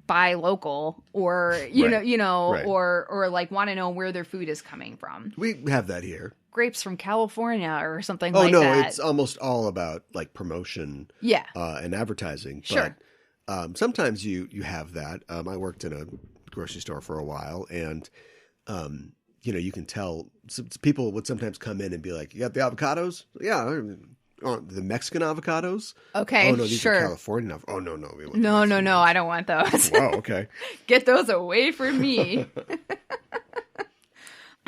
A: buy local or,
B: Right.
A: or like want to know where their food is coming from.
B: We have that here.
A: Grapes from California or something
B: Oh,
A: like
B: no,
A: that.
B: it's almost all about like promotion and advertising.
A: Sure.
B: But sometimes you have that. I worked in a grocery store for a while and, you can tell people would sometimes come in and be like, you got the avocados? Yeah. The Mexican avocados?
A: Okay,
B: oh, no, these
A: sure.
B: are California. Oh, no.
A: No, I don't want those.
B: Wow, okay.
A: Get those away from me.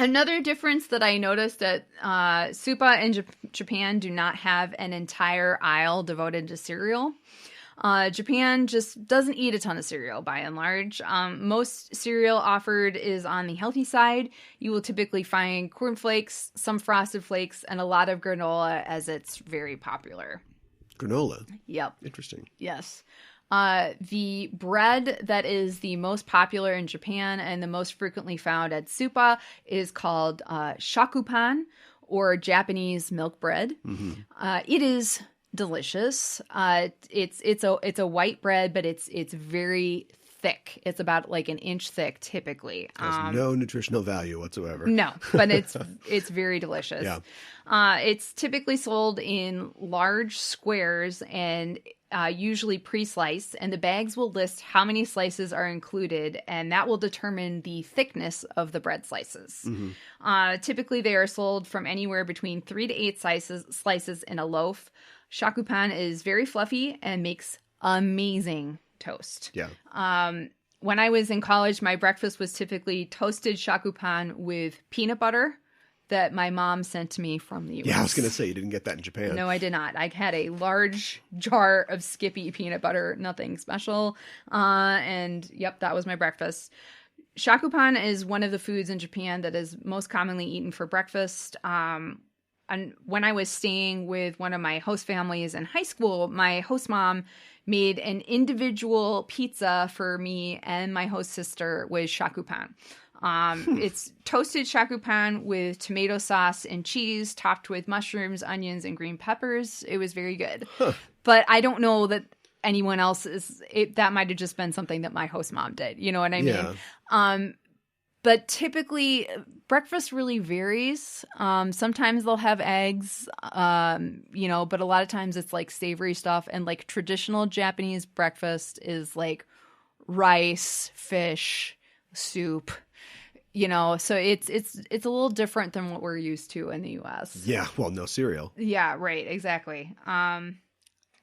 A: Another difference that I noticed that Sūpa in Japan do not have an entire aisle devoted to cereal. Japan just doesn't eat a ton of cereal by and large. Most cereal offered is on the healthy side. You will typically find cornflakes, some frosted flakes, and a lot of granola as it's very popular.
B: Granola?
A: Yep.
B: Interesting.
A: Yes. The bread that is the most popular in Japan and the most frequently found at Sūpa is called shakupan, or Japanese milk bread. Mm-hmm. It is delicious. It's a white bread, but it's very thick. It's about like 1 inch thick typically.
B: It has no nutritional value whatsoever.
A: No, but it's very delicious.
B: Yeah.
A: It's typically sold in large squares and usually pre-sliced, and the bags will list how many slices are included, and that will determine the thickness of the bread slices. Mm-hmm. Typically, they are sold from anywhere between 3 to 8 slices in a loaf. Shakupan is very fluffy and makes amazing toast.
B: Yeah.
A: When I was in college, my breakfast was typically toasted shakupan with peanut butter that my mom sent to me from the U.S.
B: Yeah, I was going to say, you didn't get that in Japan.
A: No, I did not. I had a large jar of Skippy peanut butter, nothing special. And yep, that was my breakfast. Shakupan is one of the foods in Japan that is most commonly eaten for breakfast. And when I was staying with one of my host families in high school, my host mom made an individual pizza for me and my host sister with shakupan. It's toasted shakupan with tomato sauce and cheese topped with mushrooms, onions, and green peppers. It was very good. Huh. But I don't know that anyone else that might have just been something that my host mom did. You know what I mean? Yeah. But typically breakfast really varies. Sometimes they'll have eggs, but a lot of times it's like savory stuff, and like traditional Japanese breakfast is like rice, fish, soup. So it's a little different than what we're used to in the U.S.
B: Yeah, well, no cereal.
A: Yeah, right, exactly.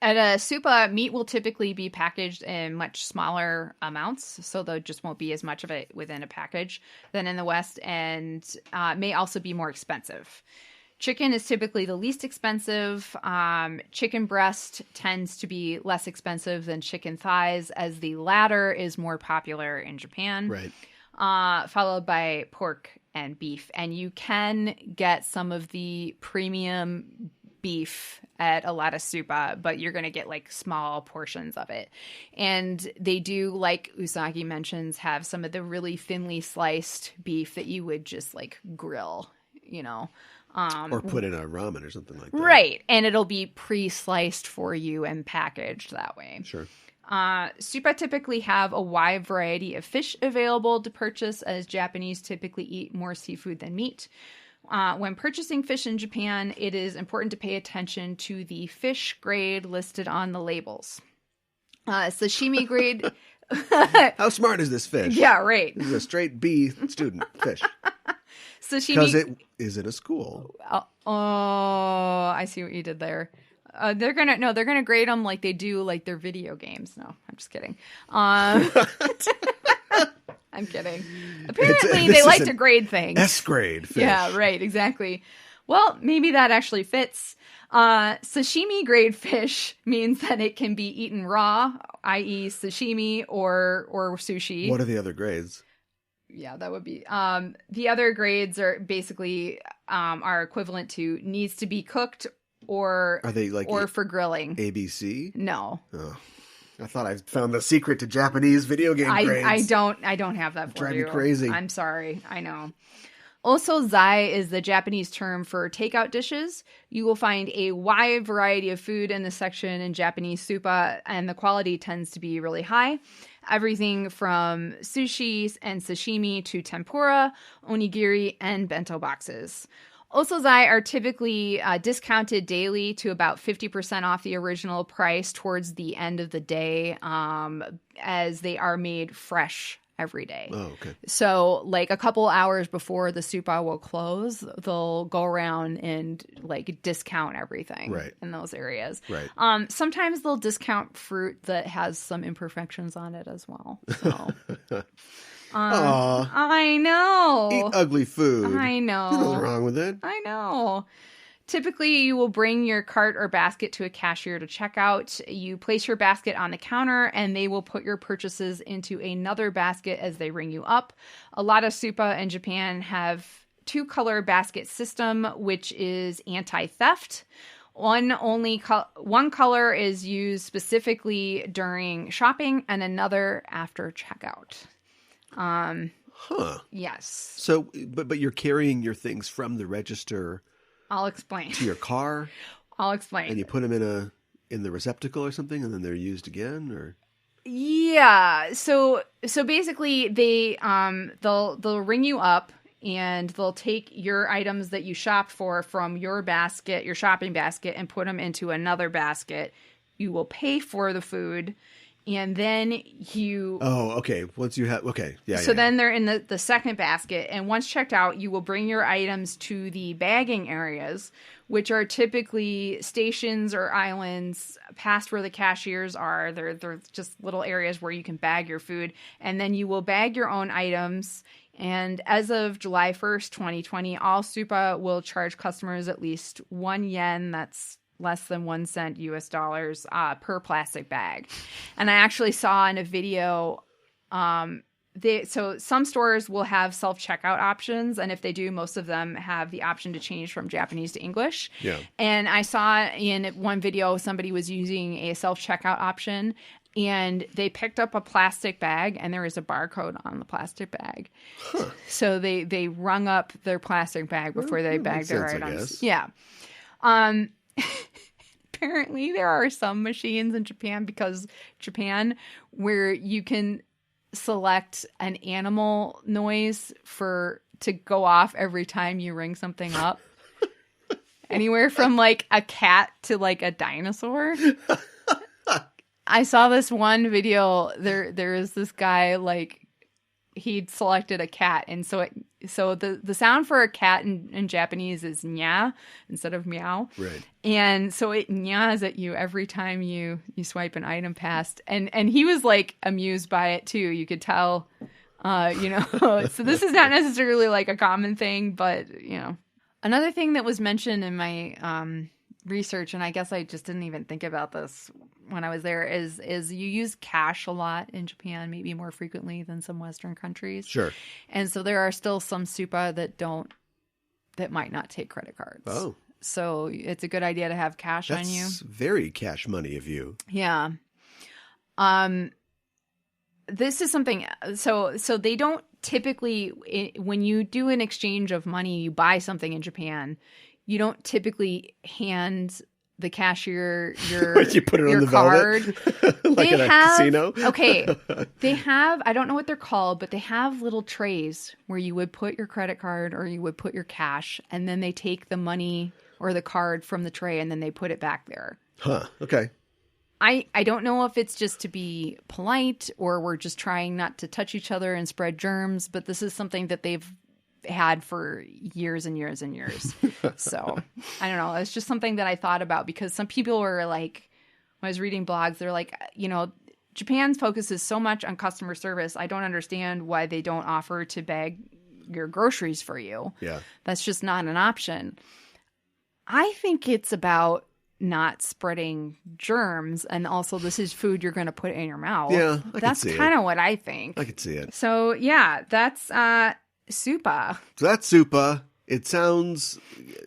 A: At a Sūpa, meat will typically be packaged in much smaller amounts, so there just won't be as much of it within a package than in the West, and may also be more expensive. Chicken is typically the least expensive. Chicken breast tends to be less expensive than chicken thighs, as the latter is more popular in Japan.
B: Right.
A: Followed by pork and beef. And you can get some of the premium beef at a lot of Sūpa, but you're going to get like small portions of it. And they do, like Usagi mentions, have some of the really thinly sliced beef that you would just like grill,
B: Or put in a ramen or something like that.
A: Right. And it'll be pre-sliced for you and packaged that way.
B: Sure.
A: Supa typically have a wide variety of fish available to purchase, as Japanese typically eat more seafood than meat. When purchasing fish in Japan, it is important to pay attention to the fish grade listed on the labels. Sashimi grade...
B: How smart is this fish?
A: Yeah, right.
B: This is a straight B student fish.
A: Sashimi...
B: Because it is in a school.
A: Oh, I see what you did there. They're gonna grade them like they do like their video games. No, I'm just kidding. I'm kidding. Apparently, they like to grade things.
B: S-grade fish.
A: Yeah, right, exactly. Well, maybe that actually fits. Sashimi grade fish means that it can be eaten raw, i.e. sashimi or sushi.
B: What are the other grades?
A: Yeah, that would be. The other grades are basically are equivalent to needs to be cooked or
B: are they like
A: or for grilling.
B: ABC?
A: No.
B: Oh. I thought I found the secret to Japanese video game grades.
A: I don't have that for
B: Drive
A: you.
B: me crazy.
A: I'm sorry. I know. Osozai is the Japanese term for takeout dishes. You will find a wide variety of food in this section in Japanese supa, and the quality tends to be really high. Everything from sushi and sashimi to tempura, onigiri, and bento boxes. Osozai are typically discounted daily to about 50% off the original price towards the end of the day, as they are made fresh every day.
B: Oh, okay.
A: So, like a couple hours before the supa will close, they'll go around and like discount everything in those areas.
B: Right.
A: Sometimes they'll discount fruit that has some imperfections on it as well. So. I know.
B: Eat ugly food.
A: I know.
B: There's nothing wrong with it.
A: I know. Typically, you will bring your cart or basket to a cashier to check out. You place your basket on the counter, and they will put your purchases into another basket as they ring you up. A lot of supa in Japan have two-color basket system, which is anti-theft. One color is used specifically during shopping, and another after checkout. Yes.
B: So, but you're carrying your things from the register.
A: I'll explain.
B: To your car.
A: I'll explain.
B: And you put them in the receptacle or something, and then they're used again, or.
A: Yeah. So basically, they'll ring you up, and they'll take your items that you shopped for from your basket, your shopping basket, and put them into another basket. You will pay for the food. And then you...
B: Oh, okay. Once you have... Okay. Yeah.
A: So then they're in the second basket. And once checked out, you will bring your items to the bagging areas, which are typically stations or islands past where the cashiers are. They're just little areas where you can bag your food. And then you will bag your own items. And as of July 1st, 2020, all supa will charge customers at least 1 yen. That's less than 1 cent US dollars per plastic bag. And I actually saw in a video, so some stores will have self-checkout options. And if they do, most of them have the option to change from Japanese to English.
B: Yeah.
A: And I saw in one video, somebody was using a self-checkout option, and they picked up a plastic bag, and there was a barcode on the plastic bag. Huh. So they rung up their plastic bag before they bagged their items. Yeah. Apparently there are some machines in Japan, where you can select an animal noise to go off every time you ring something up. Anywhere from like a cat to like a dinosaur. I saw this one video. There is this guy, like, he'd selected a cat, and so the sound for a cat in Japanese is nya instead of meow.
B: Right. And
A: so it nyas at you every time you swipe an item past. And he was like amused by it too. You could tell, so this is not necessarily like a common thing, but another thing that was mentioned in my research, and I guess I just didn't even think about this when I was there, is you use cash a lot in Japan, maybe more frequently than some Western countries.
B: Sure.
A: And so there are still some supa that might not take credit cards.
B: Oh.
A: So it's a good idea to have cash on you.
B: That's very cash money of you.
A: Yeah. This is something, so they don't typically, when you do an exchange of money, you buy something in Japan, you don't typically hand the cashier your
B: You put it
A: your
B: on the
A: card.
B: velvet, like in a casino.
A: Okay, they have, I don't know what they're called, but they have little trays where you would put your credit card or you would put your cash, and then they take the money or the card from the tray and then they put it back there.
B: Huh. Okay.
A: I don't know if it's just to be polite or we're just trying not to touch each other and spread germs, but this is something that they've had for years and years and years. So I don't know. It's just something that I thought about because some people were like, when I was reading blogs, they're like, Japan's focuses so much on customer service. I don't understand why they don't offer to bag your groceries for you.
B: Yeah.
A: That's just not an option. I think it's about not spreading germs, and also this is food you're going to put in your mouth.
B: Yeah,
A: that's kind of what I think.
B: I could see it.
A: So yeah, that's Sūpa.
B: So that's Sūpa. It sounds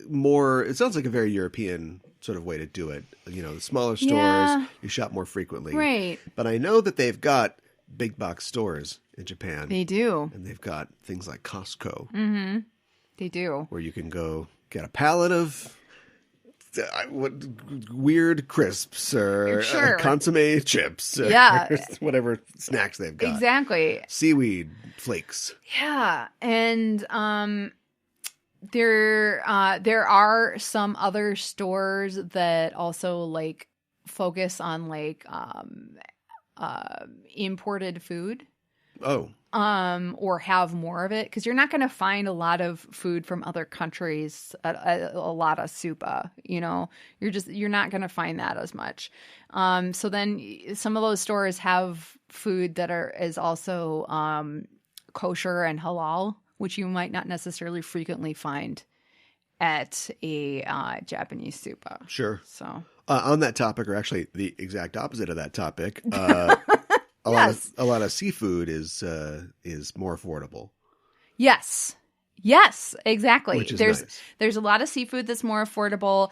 B: like a very European sort of way to do it. The smaller stores, you shop more frequently.
A: Right.
B: But I know that they've got big box stores in Japan.
A: They do.
B: And they've got things like Costco.
A: Mm-hmm. They do.
B: Where you can go get a pallet of weird crisps or consomme chips or whatever snacks they've got.
A: Exactly.
B: Seaweed flakes.
A: Yeah. And there are some other stores that also like focus on like imported food.
B: Oh.
A: Or have more of it, because you're not going to find a lot of food from other countries, a lot of Sūpa, you're not going to find that as much. So then some of those stores have food that is also kosher and halal, which you might not necessarily frequently find at a Japanese Sūpa.
B: Sure.
A: So
B: on that topic, or actually the exact opposite of that topic, a lot of seafood is more affordable.
A: Yes, exactly. There's a lot of seafood that's more affordable.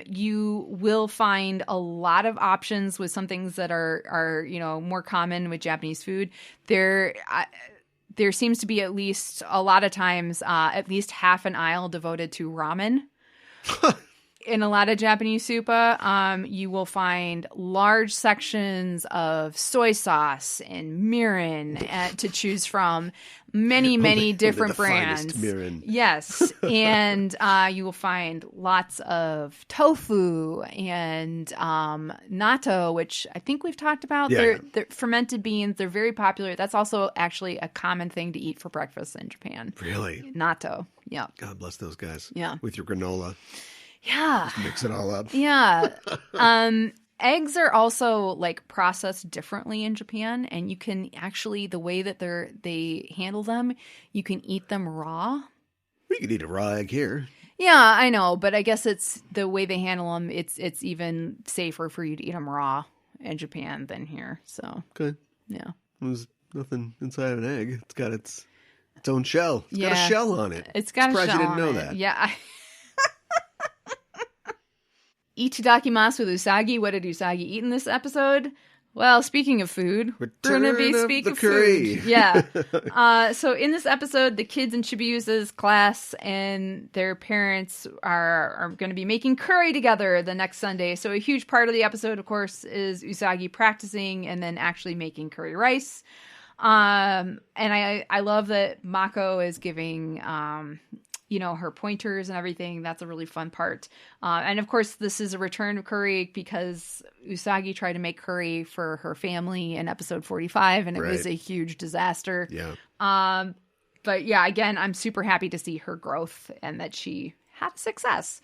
A: You will find a lot of options with some things that are more common with Japanese food. There seems to be at least a lot of times at least half an aisle devoted to ramen. In a lot of Japanese Sūpa, you will find large sections of soy sauce and mirin to choose from. Many different brands.
B: Mirin.
A: Yes. And you will find lots of tofu and natto, which I think we've talked about.
B: Yeah.
A: They're fermented beans. They're very popular. That's also actually a common thing to eat for breakfast in Japan.
B: Really?
A: Natto. Yeah.
B: God bless those guys.
A: Yeah.
B: With your granola.
A: Yeah.
B: Just mix it all up.
A: Yeah. Eggs are also like processed differently in Japan, and you can actually, the way that they handle them, you can eat them raw.
B: We could eat a raw egg here.
A: Yeah, I know, but I guess it's the way they handle them. It's even safer for you to eat them raw in Japan than here. So
B: okay.
A: Yeah.
B: There's nothing inside of an egg. It's got its own shell. It's got a
A: Yeah.
B: shell on it.
A: It's got a
B: Surprised
A: shell
B: you didn't
A: on
B: know
A: it.
B: that.
A: Yeah. Ichidakimasu with Usagi. What did Usagi eat in this episode? Well, speaking of food, we're going to be speaking of
B: curry.
A: food. Yeah. So in this episode, the kids in Chibi-Usa's class and their parents are going to be making curry together the next Sunday. So a huge part of the episode, of course, is Usagi practicing and then actually making curry rice. And I love that Mako is giving her pointers and everything. That's a really fun part. And of course, this is a return of curry because Usagi tried to make curry for her family in episode 45, and it was a huge disaster.
B: Yeah.
A: But yeah, again, I'm super happy to see her growth and that she had success.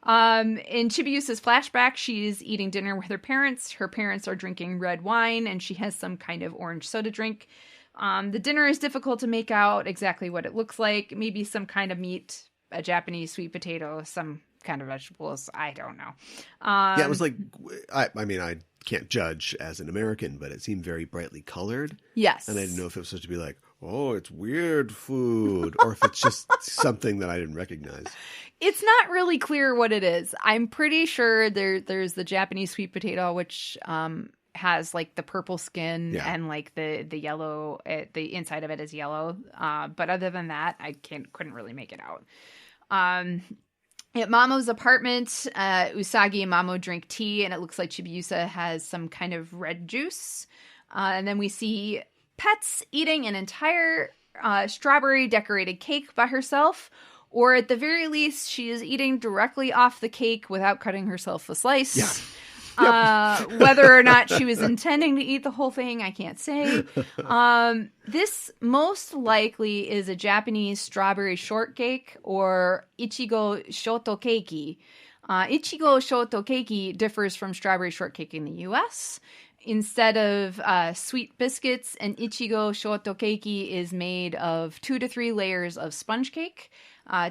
A: In Chibi-Usa's flashback, she's eating dinner with her parents. Her parents are drinking red wine, and she has some kind of orange soda drink. The dinner is difficult to make out exactly what it looks like. Maybe some kind of meat, a Japanese sweet potato, some kind of vegetables. I don't know.
B: Yeah, it was like, I can't judge as an American, but it seemed very brightly colored.
A: Yes.
B: And I didn't know if it was supposed to be like, oh, it's weird food, or if it's just something that I didn't recognize.
A: It's not really clear what it is. I'm pretty sure there's the Japanese sweet potato, which has like the purple skin
B: Yeah.
A: and like the yellow, the inside of it is yellow. But other than that, I couldn't really make it out. At Mamo's apartment, Usagi and Mamo drink tea, and it looks like Chibi-Usa has some kind of red juice. And then we see Petz eating an entire strawberry decorated cake by herself, or at the very least, she is eating directly off the cake without cutting herself a slice.
B: Yeah.
A: Whether or not she was intending to eat the whole thing, I can't say. This most likely is a Japanese strawberry shortcake or ichigo shotokeki. Ichigo shotokeki differs from strawberry shortcake in the U.S. Instead of sweet biscuits, an ichigo shotokeki is made of 2 to 3 layers of sponge cake.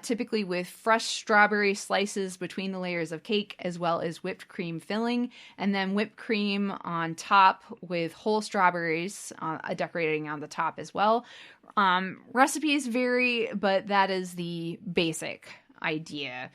A: Typically with fresh strawberry slices between the layers of cake, as well as whipped cream filling, and then whipped cream on top with whole strawberries decorating on the top as well. Recipes vary, but that is the basic idea.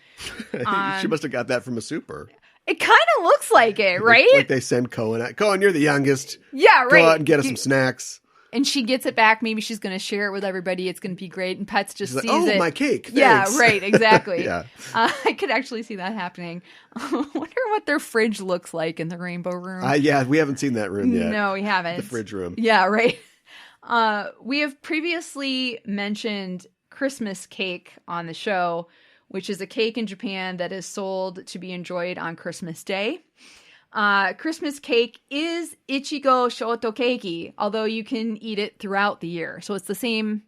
B: She must have got that from a super.
A: It kind of looks like it, right?
B: Like they send Cohen out. Cohen, you're the youngest.
A: Yeah, right.
B: Go out and get us some snacks.
A: And she gets it back. Maybe she's going to share it with everybody. It's going to be great. And Petz just
B: She's
A: sees
B: like,
A: it.
B: Oh, my cake. Thanks.
A: Yeah, right. Exactly.
B: Yeah.
A: I could actually see that happening. I wonder what their fridge looks like in the rainbow room.
B: Yeah, we haven't seen that room yet.
A: No, we haven't.
B: The fridge room.
A: Yeah, right. We have previously mentioned Christmas cake on the show, which is a cake in Japan that is sold to be enjoyed on Christmas Day. Christmas cake is ichigo shotokeki, although you can eat it throughout the year. So it's the same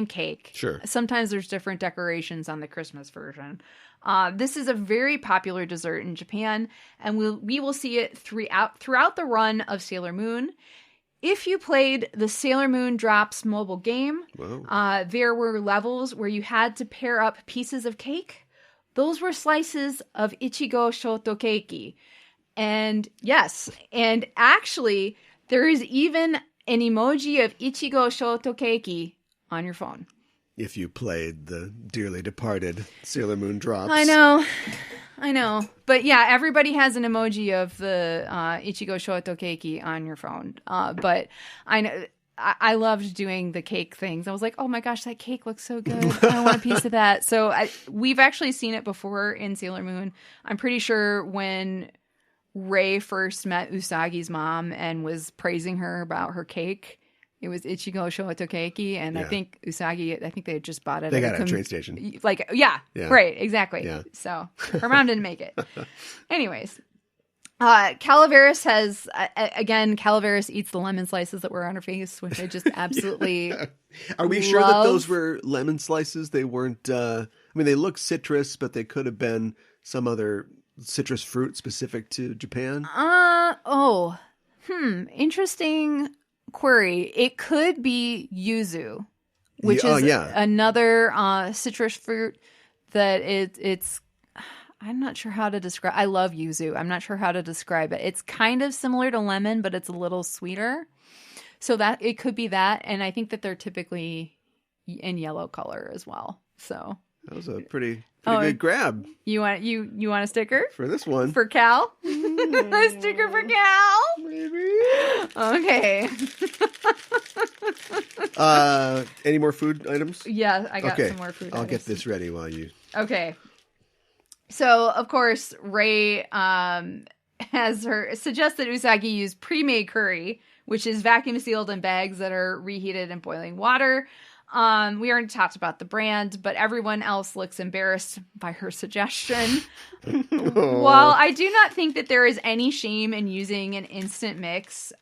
A: cake.
B: Sure.
A: Sometimes there's different decorations on the Christmas version. This is a very popular dessert in Japan, and we will see it throughout the run of Sailor Moon. If you played the Sailor Moon Drops mobile game, there were levels where you had to pair up pieces of cake. Those were slices of ichigo shotokeki. And yes, and actually, there is even an emoji of ichigo shotokeki on your phone.
B: If you played the dearly departed Sailor Moon Drops.
A: I know. But yeah, everybody has an emoji of the ichigo shotokeki on your phone. But I know I loved doing the cake things. I was like, oh my gosh, that cake looks so good. I want a piece of that. So we've actually seen it before in Sailor Moon. I'm pretty sure when Rei first met Usagi's mom and was praising her about her cake, it was ichigo shotokeki, and
B: Yeah.
A: I think Usagi, they had just bought it.
B: They got it at a train station.
A: Like, yeah, right, exactly.
B: Yeah.
A: So her mom didn't make it. Anyways, Calaveras has, again, Calaveras eats the lemon slices that were on her face, which I just absolutely
B: Are we sure that
A: love.
B: those were lemon slices? They weren't, I mean, they look citrus, but they could have been some other citrus fruit specific to Japan.
A: Interesting query. It could be yuzu, which is
B: yeah.
A: another citrus fruit that it's I'm not sure how to describe. I love yuzu. I'm not sure how to describe it. It's kind of similar to lemon, but it's a little sweeter. So that it could be that, and I think that they're typically in yellow color as well. So
B: That was a pretty good grab
A: you want a sticker
B: for this one.
A: for Cal? A sticker for Cal?
B: Maybe.
A: Okay.
B: Any more food items?
A: Yeah, I got some more food.
B: I'll get
A: items.
B: this ready while you.
A: Okay. So, of course, Rei has her suggests that Usagi use pre-made curry, which is vacuum sealed in bags that are reheated in boiling water. We already talked about the brand, but everyone else looks embarrassed by her suggestion. While I do not think that there is any shame in using an instant mix,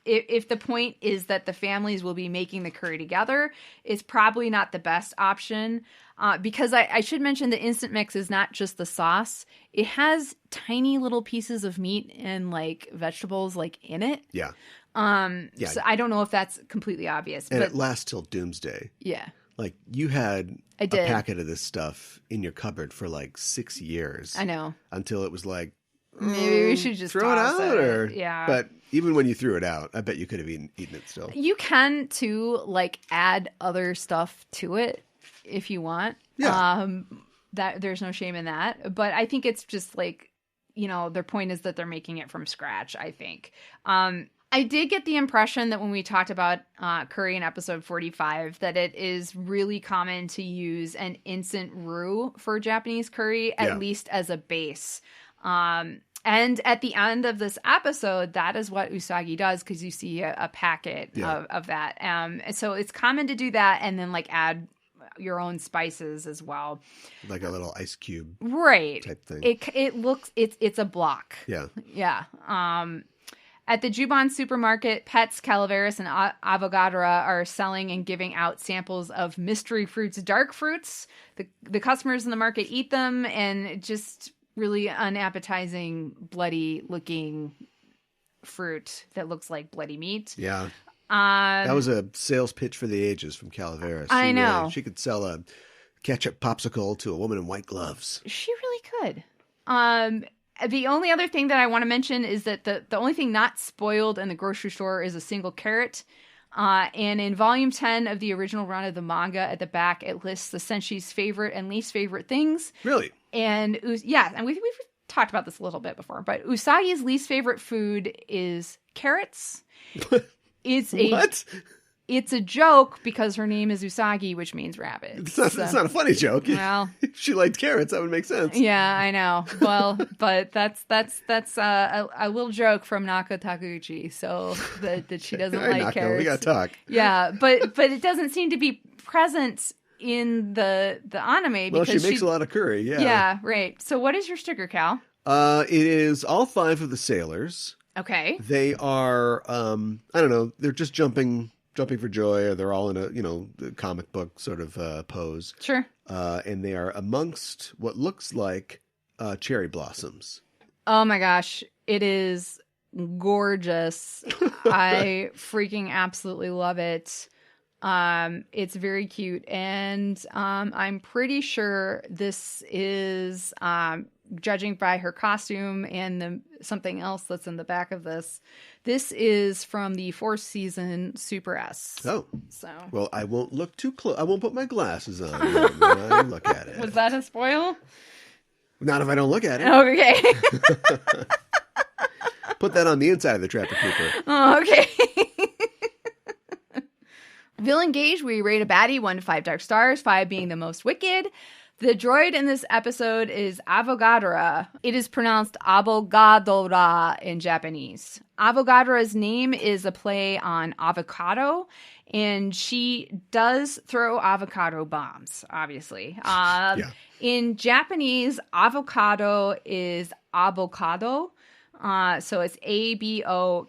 A: if the point is that the families will be making the curry together, it's probably not the best option. Because I should mention the instant mix is not just the sauce. It has tiny little pieces of meat and like vegetables like in it.
B: Yeah.
A: So I don't know if that's completely obvious.
B: And
A: but
B: it lasts till doomsday.
A: yeah.
B: Like you had
A: I
B: a
A: did.
B: packet of this stuff in your cupboard for like 6 years.
A: I know.
B: Until it was like,
A: Maybe we should just
B: throw it
A: toss
B: out, or
A: yeah.
B: But even when you threw it out, I bet you could have eaten it still.
A: You can too, like add other stuff to it if you want.
B: Yeah.
A: That there's no shame in that. But I think it's just like their point is that they're making it from scratch, I think. I did get the impression that when we talked about curry in episode 45, that it is really common to use an instant roux for Japanese curry, at least as a base. And at the end of this episode, that is what Usagi does, because you see a packet of that. So it's common to do that and then like add your own spices as well.
B: Like a little ice cube.
A: Right.
B: Type thing.
A: It's a block.
B: Yeah.
A: Yeah. At the Juban supermarket, Petz, Calaveras, and Avogadra are selling and giving out samples of mystery fruits, dark fruits. The customers in the market eat them, and just really unappetizing, bloody-looking fruit that looks like bloody meat.
B: Yeah. That was a sales pitch for the ages from Calaveras.
A: I know.
B: She could sell a ketchup popsicle to a woman in white gloves.
A: She really could. The only other thing that I want to mention is that the only thing not spoiled in the grocery store is a single carrot. And in volume 10 of the original run of the manga, at the back, it lists the Senshi's favorite and least favorite things.
B: Really?
A: And and we've talked about this a little bit before, but Usagi's least favorite food is carrots.
B: What?
A: It's a joke because her name is Usagi, which means rabbit.
B: It's not a funny joke.
A: Well,
B: if she liked carrots, that would make sense.
A: Yeah, I know. Well, but that's a little joke from Naka Takuchi, so that she doesn't like
B: Naka,
A: carrots.
B: we got to talk.
A: Yeah, but it doesn't seem to be present in the anime.
B: Well,
A: because
B: she makes a lot of curry. Yeah.
A: Yeah, right. So what is your sticker, Cal?
B: It is all 5 of the sailors.
A: Okay.
B: They are, I don't know, they're just jumping for joy, or they're all in a, comic book sort of pose.
A: Sure.
B: And they are amongst what looks like cherry blossoms.
A: Oh my gosh. It is gorgeous. I freaking absolutely love it. It's very cute. And I'm pretty sure this is, judging by her costume and something else that's in the back of this is from the 4th season Super S.
B: Oh.
A: So.
B: Well, I won't look too close. I won't put my glasses on when I look at it.
A: Was that a spoil?
B: Not if I don't look at it.
A: Okay.
B: Put that on the inside of the Trapper Keeper.
A: Oh, okay. Villain gauge, we rate a baddie 1 to 5 dark stars, 5 being the most wicked. The droid in this episode is Avogadra. It is pronounced Abogadora in Japanese. Avogadra's name is a play on avocado, and she does throw avocado bombs, obviously. In Japanese, avocado is abocado. So it's ABOKODO,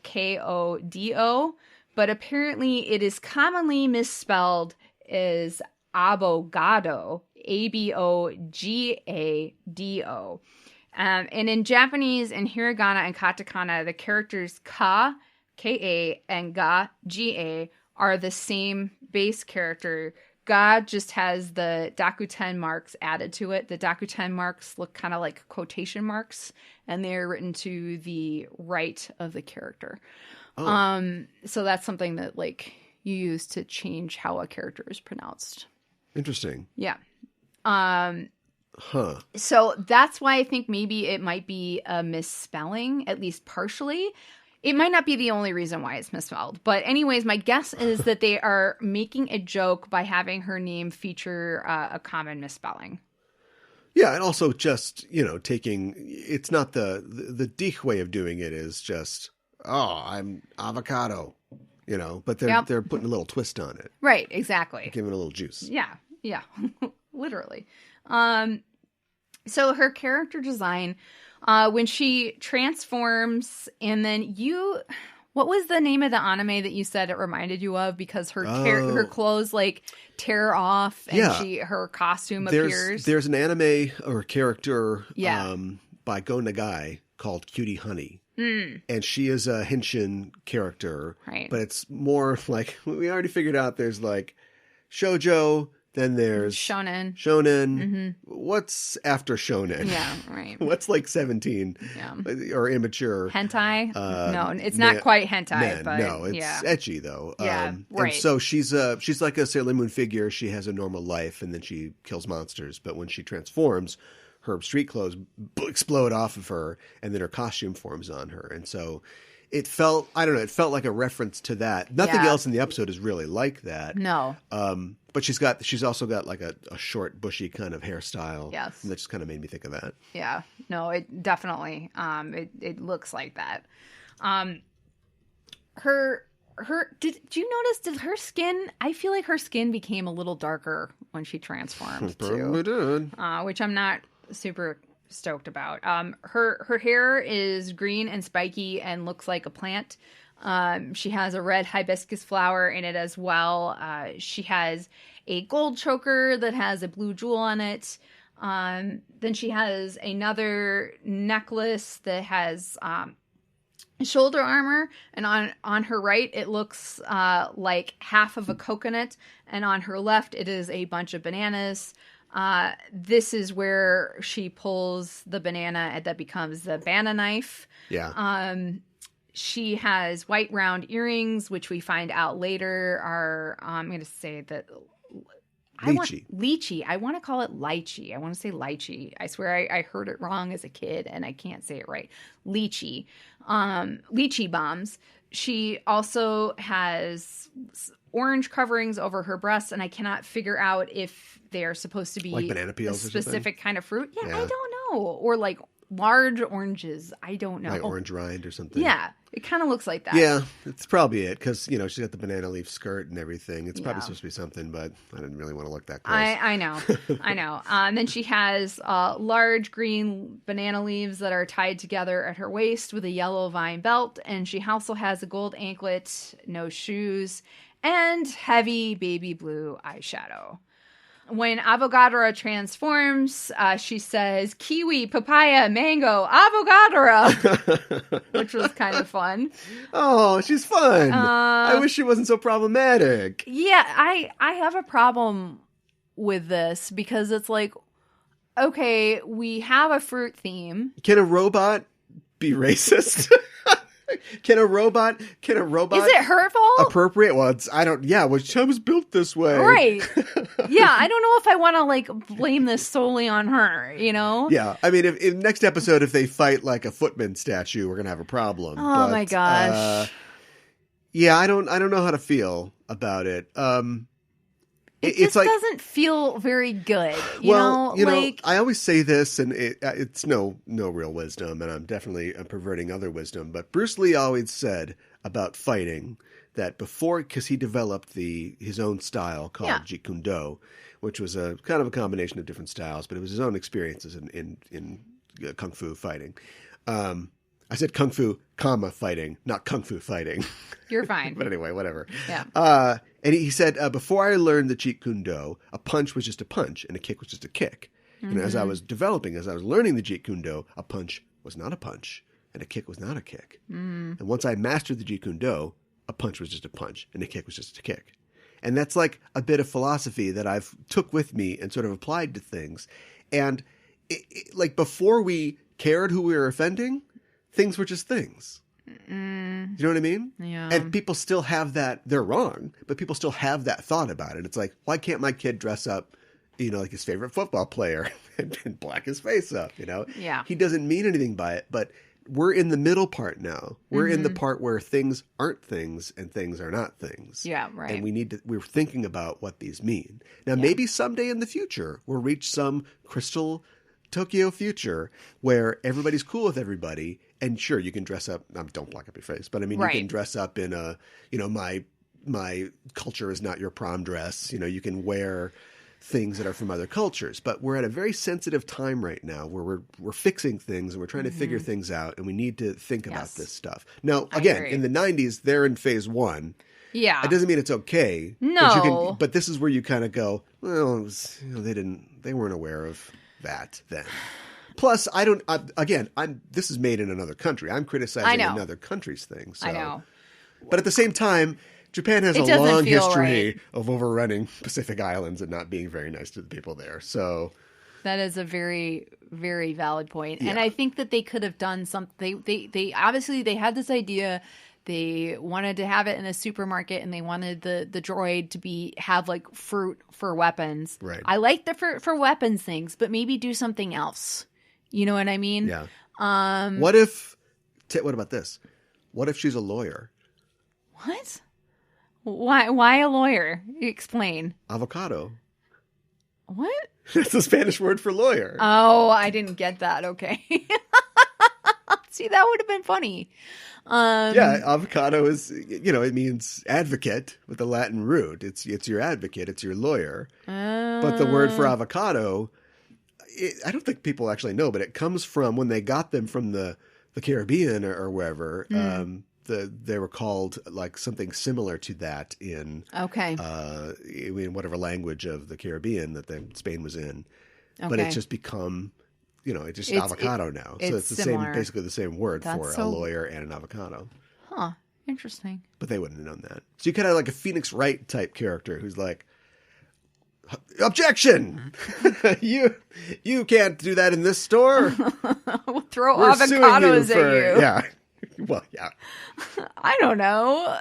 A: but apparently it is commonly misspelled as abogado, ABOGADO. And in Japanese, and hiragana and katakana, the characters ka, Ka, and ga, Ga, are the same base character. Ga just has the dakuten marks added to it. The dakuten marks look kind of like quotation marks, and they're written to the right of the character. Oh. So that's something that like you use to change how a character is pronounced.
B: Interesting.
A: Yeah. So that's why I think maybe it might be a misspelling, at least partially. It might not be the only reason why it's misspelled. But anyways, my guess is that they are making a joke by having her name feature a common misspelling.
B: Yeah, and also just, taking, it's not the Dich way of doing it is just, I'm avocado, but they're putting a little twist on it.
A: Right, exactly.
B: Giving it a little juice.
A: Yeah, literally. So her character design, when she transforms, and then what was the name of the anime that you said it reminded you of? Because her clothes like tear off, and her costume appears.
B: There's an anime or character by Go Nagai called Cutey Honey. And she is a Henshin character,
A: right?
B: But it's more like, we already figured out there's like shoujo, then there's
A: shonen.
B: Mm-hmm. What's after shonen?
A: Yeah, right.
B: What's like 17 or immature?
A: Hentai? No, it's not quite hentai, but
B: no, it's ecchi though.
A: Yeah, right.
B: And so she's like a Sailor Moon figure. She has a normal life, and then she kills monsters. But when she transforms, her street clothes explode off of her, and then her costume forms on her. And so it felt, I don't know, it felt like a reference to that. Nothing else in the episode is really like that.
A: No.
B: But she's also got like a short, bushy kind of hairstyle.
A: Yes.
B: And that just kind of made me think of that.
A: Yeah. No, it definitely, it looks like that. Did you notice, did her skin, I feel like her skin became a little darker when she transformed
B: Probably did.
A: which I'm not super stoked about. Her hair is green and spiky and looks like a plant. She has a red hibiscus flower in it as well. She has a gold choker that has a blue jewel on it. Then she has another necklace that has shoulder armor, and on her right it looks like half of a coconut, and on her left it is a bunch of bananas. This is where she pulls the banana and that becomes the banana knife.
B: Yeah.
A: She has white round earrings, which we find out later are I'm going to say that lychee. I want to call it lychee. I want to say lychee. I swear I heard it wrong as a kid and I can't say it right. Lychee. Lychee bombs. She also has orange coverings over her breasts, and I cannot figure out if they are supposed to be
B: like banana peels
A: a specific kind of fruit. Yeah,
B: Yeah.
A: I don't know. Or like large oranges. I don't know.
B: Like orange rind or something.
A: Yeah, it kind of looks like that.
B: Yeah, it's probably it, because, she's got the banana leaf skirt and everything. It's probably
A: Yeah.
B: supposed to be something, but I didn't really want to look that close.
A: I know. I know. And then she has large green banana leaves that are tied together at her waist with a yellow vine belt. And she also has a gold anklet, no shoes, and heavy baby blue eyeshadow. When Avogadora transforms, she says, kiwi, papaya, mango, Avogadora, which was kind of fun.
B: Oh, she's fun. I wish she wasn't so problematic.
A: Yeah, I have a problem with this because it's like, okay, we have a fruit theme.
B: Can a robot be racist? Can a robot?
A: Is it her fault?
B: Appropriate? Well, she was built this way.
A: Right. Yeah, I don't know if I want to like blame this solely on her,
B: Yeah, I mean, if next episode, if they fight like a footman statue, we're gonna have a problem.
A: Oh my gosh.
B: Yeah, I don't know how to feel about it.
A: It just doesn't feel very good. You know,
B: I always say this, and it's no real wisdom, and I'm perverting other wisdom. But Bruce Lee always said about fighting that because he developed his own style called Jeet Kun Do, which was a kind of a combination of different styles, but it was his own experiences in kung fu fighting. I said kung fu, fighting, not kung fu fighting.
A: You're fine.
B: But anyway, whatever.
A: Yeah.
B: And he said, before I learned the Jeet Kun Do, a punch was just a punch and a kick was just a kick. Mm-hmm. And as I was learning the Jeet Kun Do, a punch was not a punch and a kick was not a kick. Mm. And once I mastered the Jeet Kun Do, a punch was just a punch and a kick was just a kick. And that's like a bit of philosophy that I've took with me and sort of applied to things. And like before we cared who we were offending, things were just things. You know what I mean?
A: Yeah.
B: And people still have that. They're wrong, but people still have that thought about it. It's like, why can't my kid dress up, like his favorite football player and black his face up,
A: Yeah.
B: He doesn't mean anything by it, but we're in the middle part now. We're in the part where things aren't things and things are not things.
A: Yeah, right.
B: And we're thinking about what these mean. Now, maybe someday in the future, we'll reach some crystal Tokyo future where everybody's cool with everybody. And sure, you can dress up. Don't block up your face, but I mean, you can dress up in my culture is not your prom dress. You can wear things that are from other cultures. But we're at a very sensitive time right now where we're fixing things and we're trying to figure things out, and we need to think about this stuff. Now, again, in the 90s, they're in phase one.
A: Yeah,
B: it doesn't mean it's okay.
A: No,
B: but this is where you kind of go, well, they weren't aware of that then. Plus, this is made in another country. I'm criticizing another country's thing. So.
A: I know.
B: But at the same time, Japan has a long history of overrunning Pacific Islands and not being very nice to the people there. So
A: that is a very, very valid point.
B: Yeah.
A: And I think that they could have done something. They obviously they had this idea. they wanted to have it in a supermarket, and they wanted the droid to have like fruit for weapons.
B: Right.
A: I like the fruit for weapons things, but maybe do something else. You know what I mean?
B: Yeah. What about this? What if she's a lawyer?
A: What? Why a lawyer? Explain.
B: Avocado.
A: What?
B: That's the Spanish word for lawyer.
A: Oh, I didn't get that. Okay. See, that would have been funny.
B: Yeah, avocado is, it means advocate with the Latin root. It's your advocate. It's your lawyer. But the word for avocado, I don't think people actually know, but it comes from when they got them from the Caribbean or wherever. They were called like something similar to that in whatever language of the Caribbean that Spain was in. Okay. But it's just become, it's just avocado now. So it's basically the same word for a lawyer and an avocado.
A: Huh. Interesting.
B: But they wouldn't have known that. So you could have like a Phoenix Wright type character who's like, objection! You can't do that in this store.
A: We'll throw avocados at you.
B: Yeah. Well, yeah.
A: I don't know.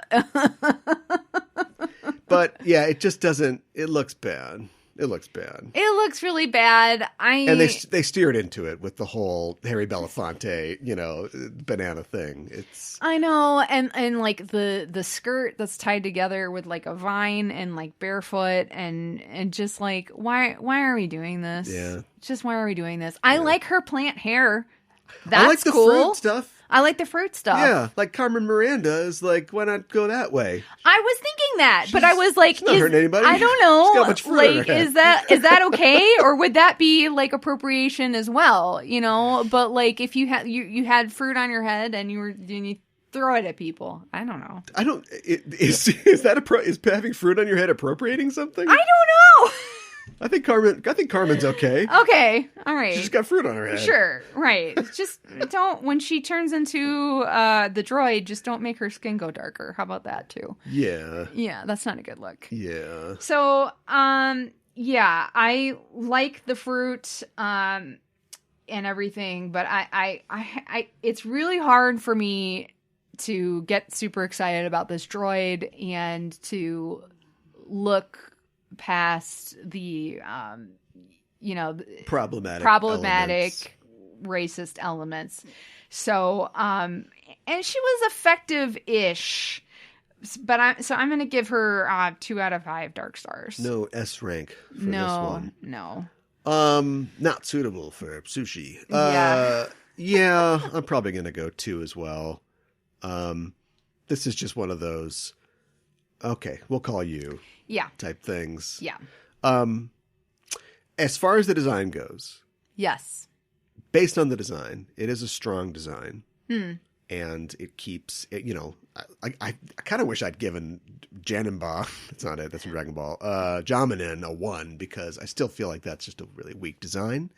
B: But yeah, it just doesn't. It looks bad. It looks really bad. And they steered into it with the whole Harry Belafonte, banana thing.
A: I know, and like the skirt that's tied together with like a vine and like barefoot and just like why are we doing this?
B: Yeah.
A: Just why are we doing this? I like her plant hair. That's
B: I like the
A: cool.
B: fruit stuff.
A: I like the fruit stuff.
B: Yeah, like Carmen Miranda is like, why not go that way?
A: I was thinking that, but I was like,
B: she's not hurting anybody.
A: I don't know.
B: She's got much fruit
A: like, is that okay, or would that be like appropriation as well? But like, if you had you had fruit on your head and you throw it at people, I don't know.
B: Is having fruit on your head appropriating something?
A: I don't know.
B: I think Carmen's okay.
A: Okay, all right.
B: She's got fruit on her head.
A: Sure, right. Just don't, when she turns into the droid, just don't make her skin go darker. How about that too?
B: Yeah.
A: Yeah, that's not a good look.
B: Yeah.
A: So, yeah, I like the fruit and everything, but I it's really hard for me to get super excited about this droid and to look past the problematic racist elements. So and she was effective-ish, but I'm going to give her 2 out of 5 dark stars.
B: No S rank for this one.
A: No.
B: Not suitable for sushi.
A: Yeah,
B: I'm probably going to go 2 as well. This is just one of those, okay, we'll call you.
A: Yeah.
B: Type things.
A: Yeah.
B: As far as the design goes.
A: Yes.
B: Based on the design, it is a strong design.
A: And
B: it keeps it, I kind of wish I'd given Janemba, that's not it, that's from Dragon Ball, Jamanin a 1, because I still feel like that's just a really weak design.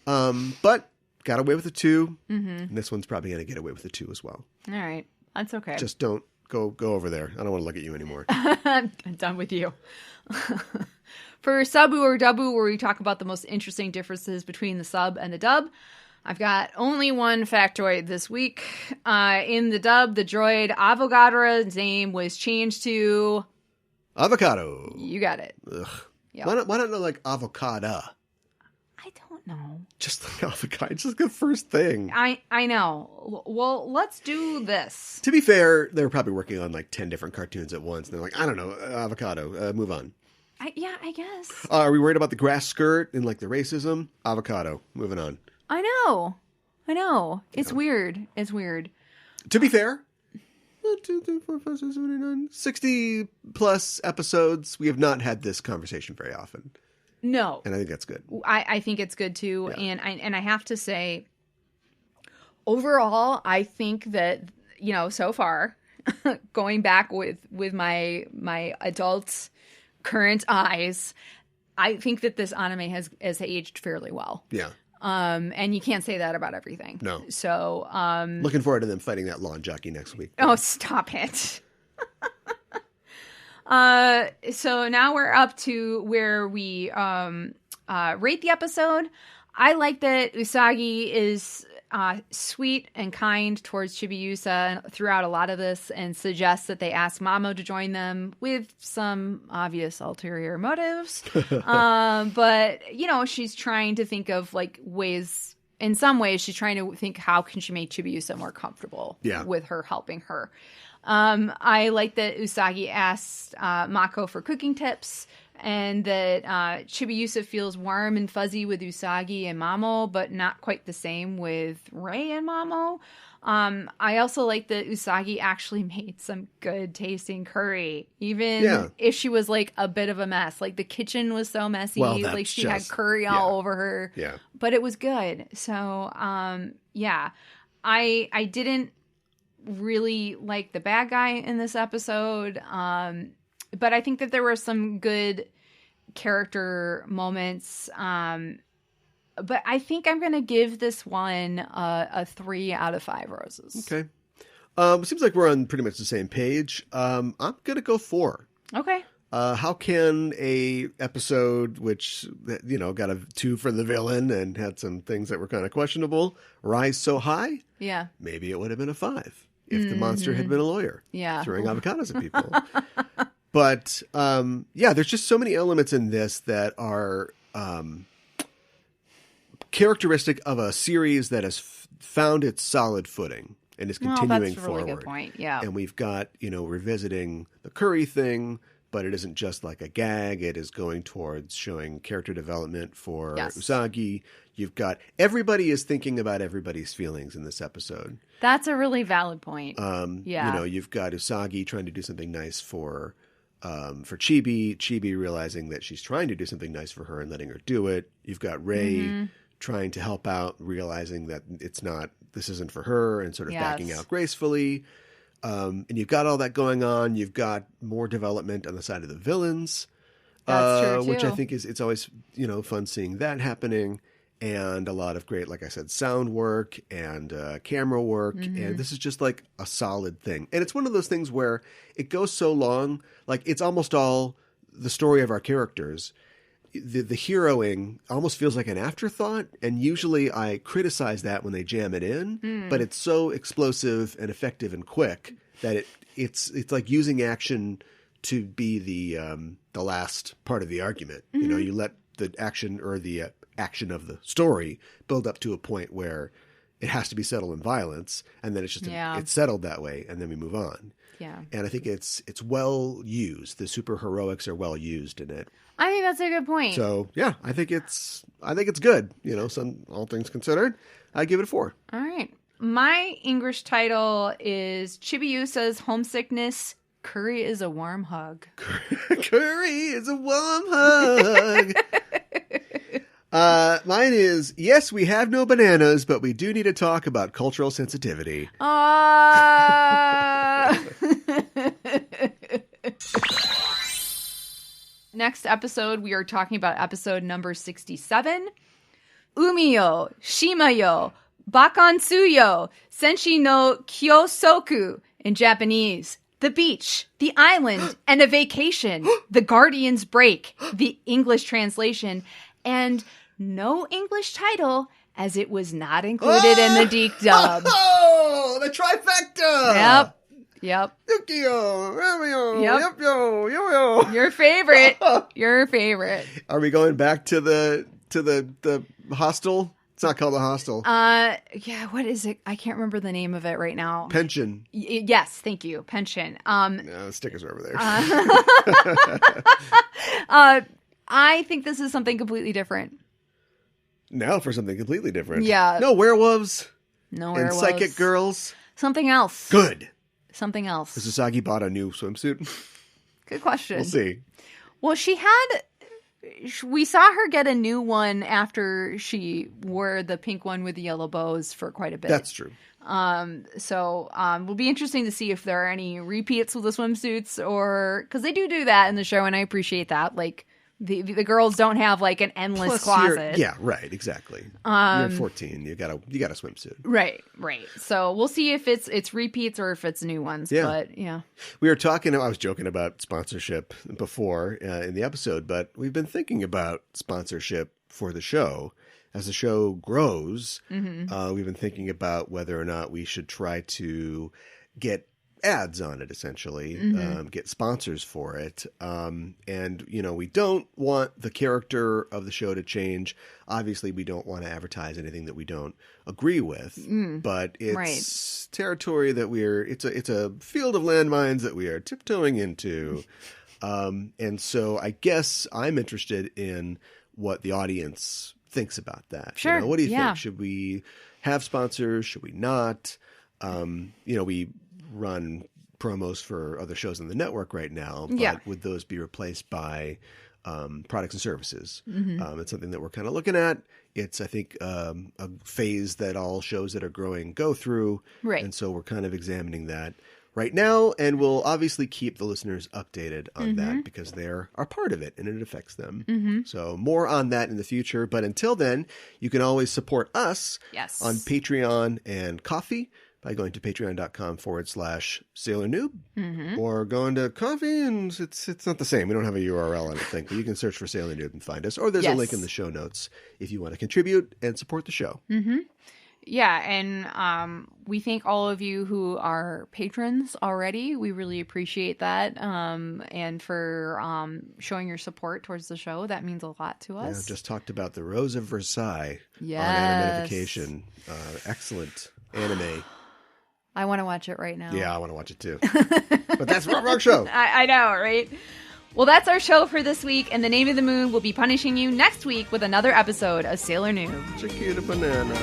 B: But got away with a 2. And this one's probably going to get away with a 2 as well.
A: All right. That's okay.
B: Just don't go over there. I don't want to look at you anymore.
A: I'm done with you. For Sabu or Dabu, where we talk about the most interesting differences between the sub and the dub, I've got only one factoid this week. In the dub, the droid Avogadro's name was changed to...
B: Avocado.
A: You got it.
B: Ugh.
A: Yep.
B: Why not like avocado?
A: I don't know.
B: Just like avocado. It's just the first thing.
A: I know. Well, let's do this.
B: To be fair, they were probably working on like 10 different cartoons at once. And they're like, I don't know, avocado, move on.
A: I guess.
B: Are we worried about the grass skirt and like the racism? Avocado, moving on.
A: I know. It's weird.
B: To be fair, 2, 3, 4, 5, 6, 7, 8, 9, 60 plus episodes. We have not had this conversation very often.
A: No.
B: And I think that's good.
A: I think it's good too.
B: Yeah.
A: And I have to say, overall, I think that, so far, going back with my adult current eyes, I think that this anime has aged fairly well.
B: Yeah.
A: And you can't say that about everything.
B: No.
A: So,
B: looking forward to them fighting that lawn jockey next week.
A: Oh, stop it. So now we're up to where we rate the episode. I like that Usagi is sweet and kind towards Chibi-Usa throughout a lot of this and suggests that they ask Mamo to join them with some obvious ulterior motives. But, she's trying to think of ways, in some ways, she's trying to think how can she make Chibi-Usa more comfortable with her helping her. I like that Usagi asked Mako for cooking tips, and that Chibi-Usa feels warm and fuzzy with Usagi and Mamo, but not quite the same with Rei and Mamo. I also like that Usagi actually made some good tasting curry, even if she was a bit of a mess. The kitchen was so messy, she had curry all over her.
B: Yeah,
A: but it was good. So, I didn't really like the bad guy in this episode, but I think that there were some good character moments. But I think I'm going to give this one a 3 out of 5 roses.
B: Okay. Seems like we're on pretty much the same page. I'm going to go 4.
A: Okay.
B: How can a episode which, got a 2 for the villain and had some things that were kind of questionable rise so high?
A: Yeah.
B: Maybe it would have been a 5 if the monster had been a lawyer.
A: Yeah.
B: Throwing avocados at people. But, there's just so many elements in this that are characteristic of a series that has found its solid footing and is continuing
A: that's a
B: forward.
A: Really good point. Yeah.
B: And we've got, revisiting the curry thing, but it isn't just like a gag. It is going towards showing character development for Usagi. You've got everybody is thinking about everybody's feelings in this episode.
A: That's a really valid point.
B: You've got Usagi trying to do something nice for Chibi realizing that she's trying to do something nice for her and letting her do it. You've got Rei trying to help out, realizing that this isn't for her, and sort of backing out gracefully. And you've got all that going on. You've got more development on the side of the villains,
A: That's true too.
B: which I think it's always, fun seeing that happening. And a lot of great, like I said, sound work and camera work. And this is just a solid thing. And it's one of those things where it goes so long, it's almost all the story of our characters. The heroing almost feels like an afterthought. And usually I criticize that when they jam it in. But it's so explosive and effective and quick that it's like using action to be the last part of the argument. You let the action or the action of the story build up to a point where it has to be settled in violence, and then it's just it's settled that way, and then we move on.
A: Yeah.
B: And I think it's well used. The super heroics are well used in it.
A: I think that's a good point.
B: So I think it's good. All things considered, I give it a 4.
A: All right. My English title is Chibi-Usa's Homesickness. Curry is a warm hug.
B: Curry is a warm hug. Mine is, yes, we have no bananas, but we do need to talk about cultural sensitivity.
A: Next episode, we are talking about episode number 67. Umiyo, Shimayo, Bakansuyo, Senshi no Kyosoku in Japanese. The beach, the island, and a vacation. The Guardian's break, the English translation, and no English title, as it was not included in the Deke dub.
B: Oh, the trifecta!
A: Yep.
B: Yukio, Romeo,
A: Yep.
B: Yo-yo.
A: Your favorite. Your favorite.
B: Are we going back to the hostel? It's not called a hostel.
A: Yeah, what is it? I can't remember the name of it right now.
B: Pension.
A: Yes, thank you. Pension.
B: No, the stickers are over there.
A: I think this is something completely different.
B: Now for something completely different.
A: Yeah.
B: No werewolves.
A: No
B: and
A: werewolves.
B: psychic girls.
A: Something else.
B: Good.
A: Something else.
B: Has Usagi bought a new swimsuit?
A: Good question.
B: We'll see.
A: Well, we saw her get a new one after she wore the pink one with the yellow bows for quite a bit.
B: That's true.
A: So will be interesting to see if there are any repeats with the swimsuits, or because they do that in the show, and I appreciate that. The girls don't have an endless closet.
B: Yeah, right, exactly. You're 14. You got a swimsuit.
A: Right. So we'll see if it's repeats or if it's new ones.
B: Yeah.
A: But yeah.
B: We were talking, I was joking about sponsorship before in the episode, but we've been thinking about sponsorship for the show. as the show grows, we've been thinking about whether or not we should try to get ads on it, essentially, get sponsors for it. And, you know, we don't want the character of the show to change. Obviously, we don't want to advertise anything that we don't agree with, but it's territory that it's a field of landmines that we are tiptoeing into. And so I guess I'm interested in what the audience thinks about that.
A: Sure.
B: You know, what do you think? Should we have sponsors? Should we not? You know, we run promos for other shows on the network right now, but would those be replaced by products and services? It's something that we're kind of looking at. It's, I think, a phase that all shows that are growing go through. Right. And so we're kind of examining that right now, and we'll obviously keep the listeners updated on that because they're a part of it and it affects them. So more on that in the future. But until then, you can always support us on Patreon and Coffee by going to patreon.com/Sailor Noob or going to Coffee, and it's not the same. We don't have a URL, I don't think, but you can search for Sailor Noob and find us, or there's a link in the show notes if you want to contribute and support the show.
A: Yeah, and we thank all of you who are patrons already. We really appreciate that, and for showing your support towards the show. That means a lot to us.
B: Yeah, just talked about The Rose of Versailles on Animatification. Excellent anime.
A: I want to watch it right now.
B: Yeah, I want to watch it too. But that's wrong show.
A: I know, right? Well, that's our show for this week, and the Name of the Moon will be punishing you next week with another episode of Sailor Noob.
B: Chiquita banana.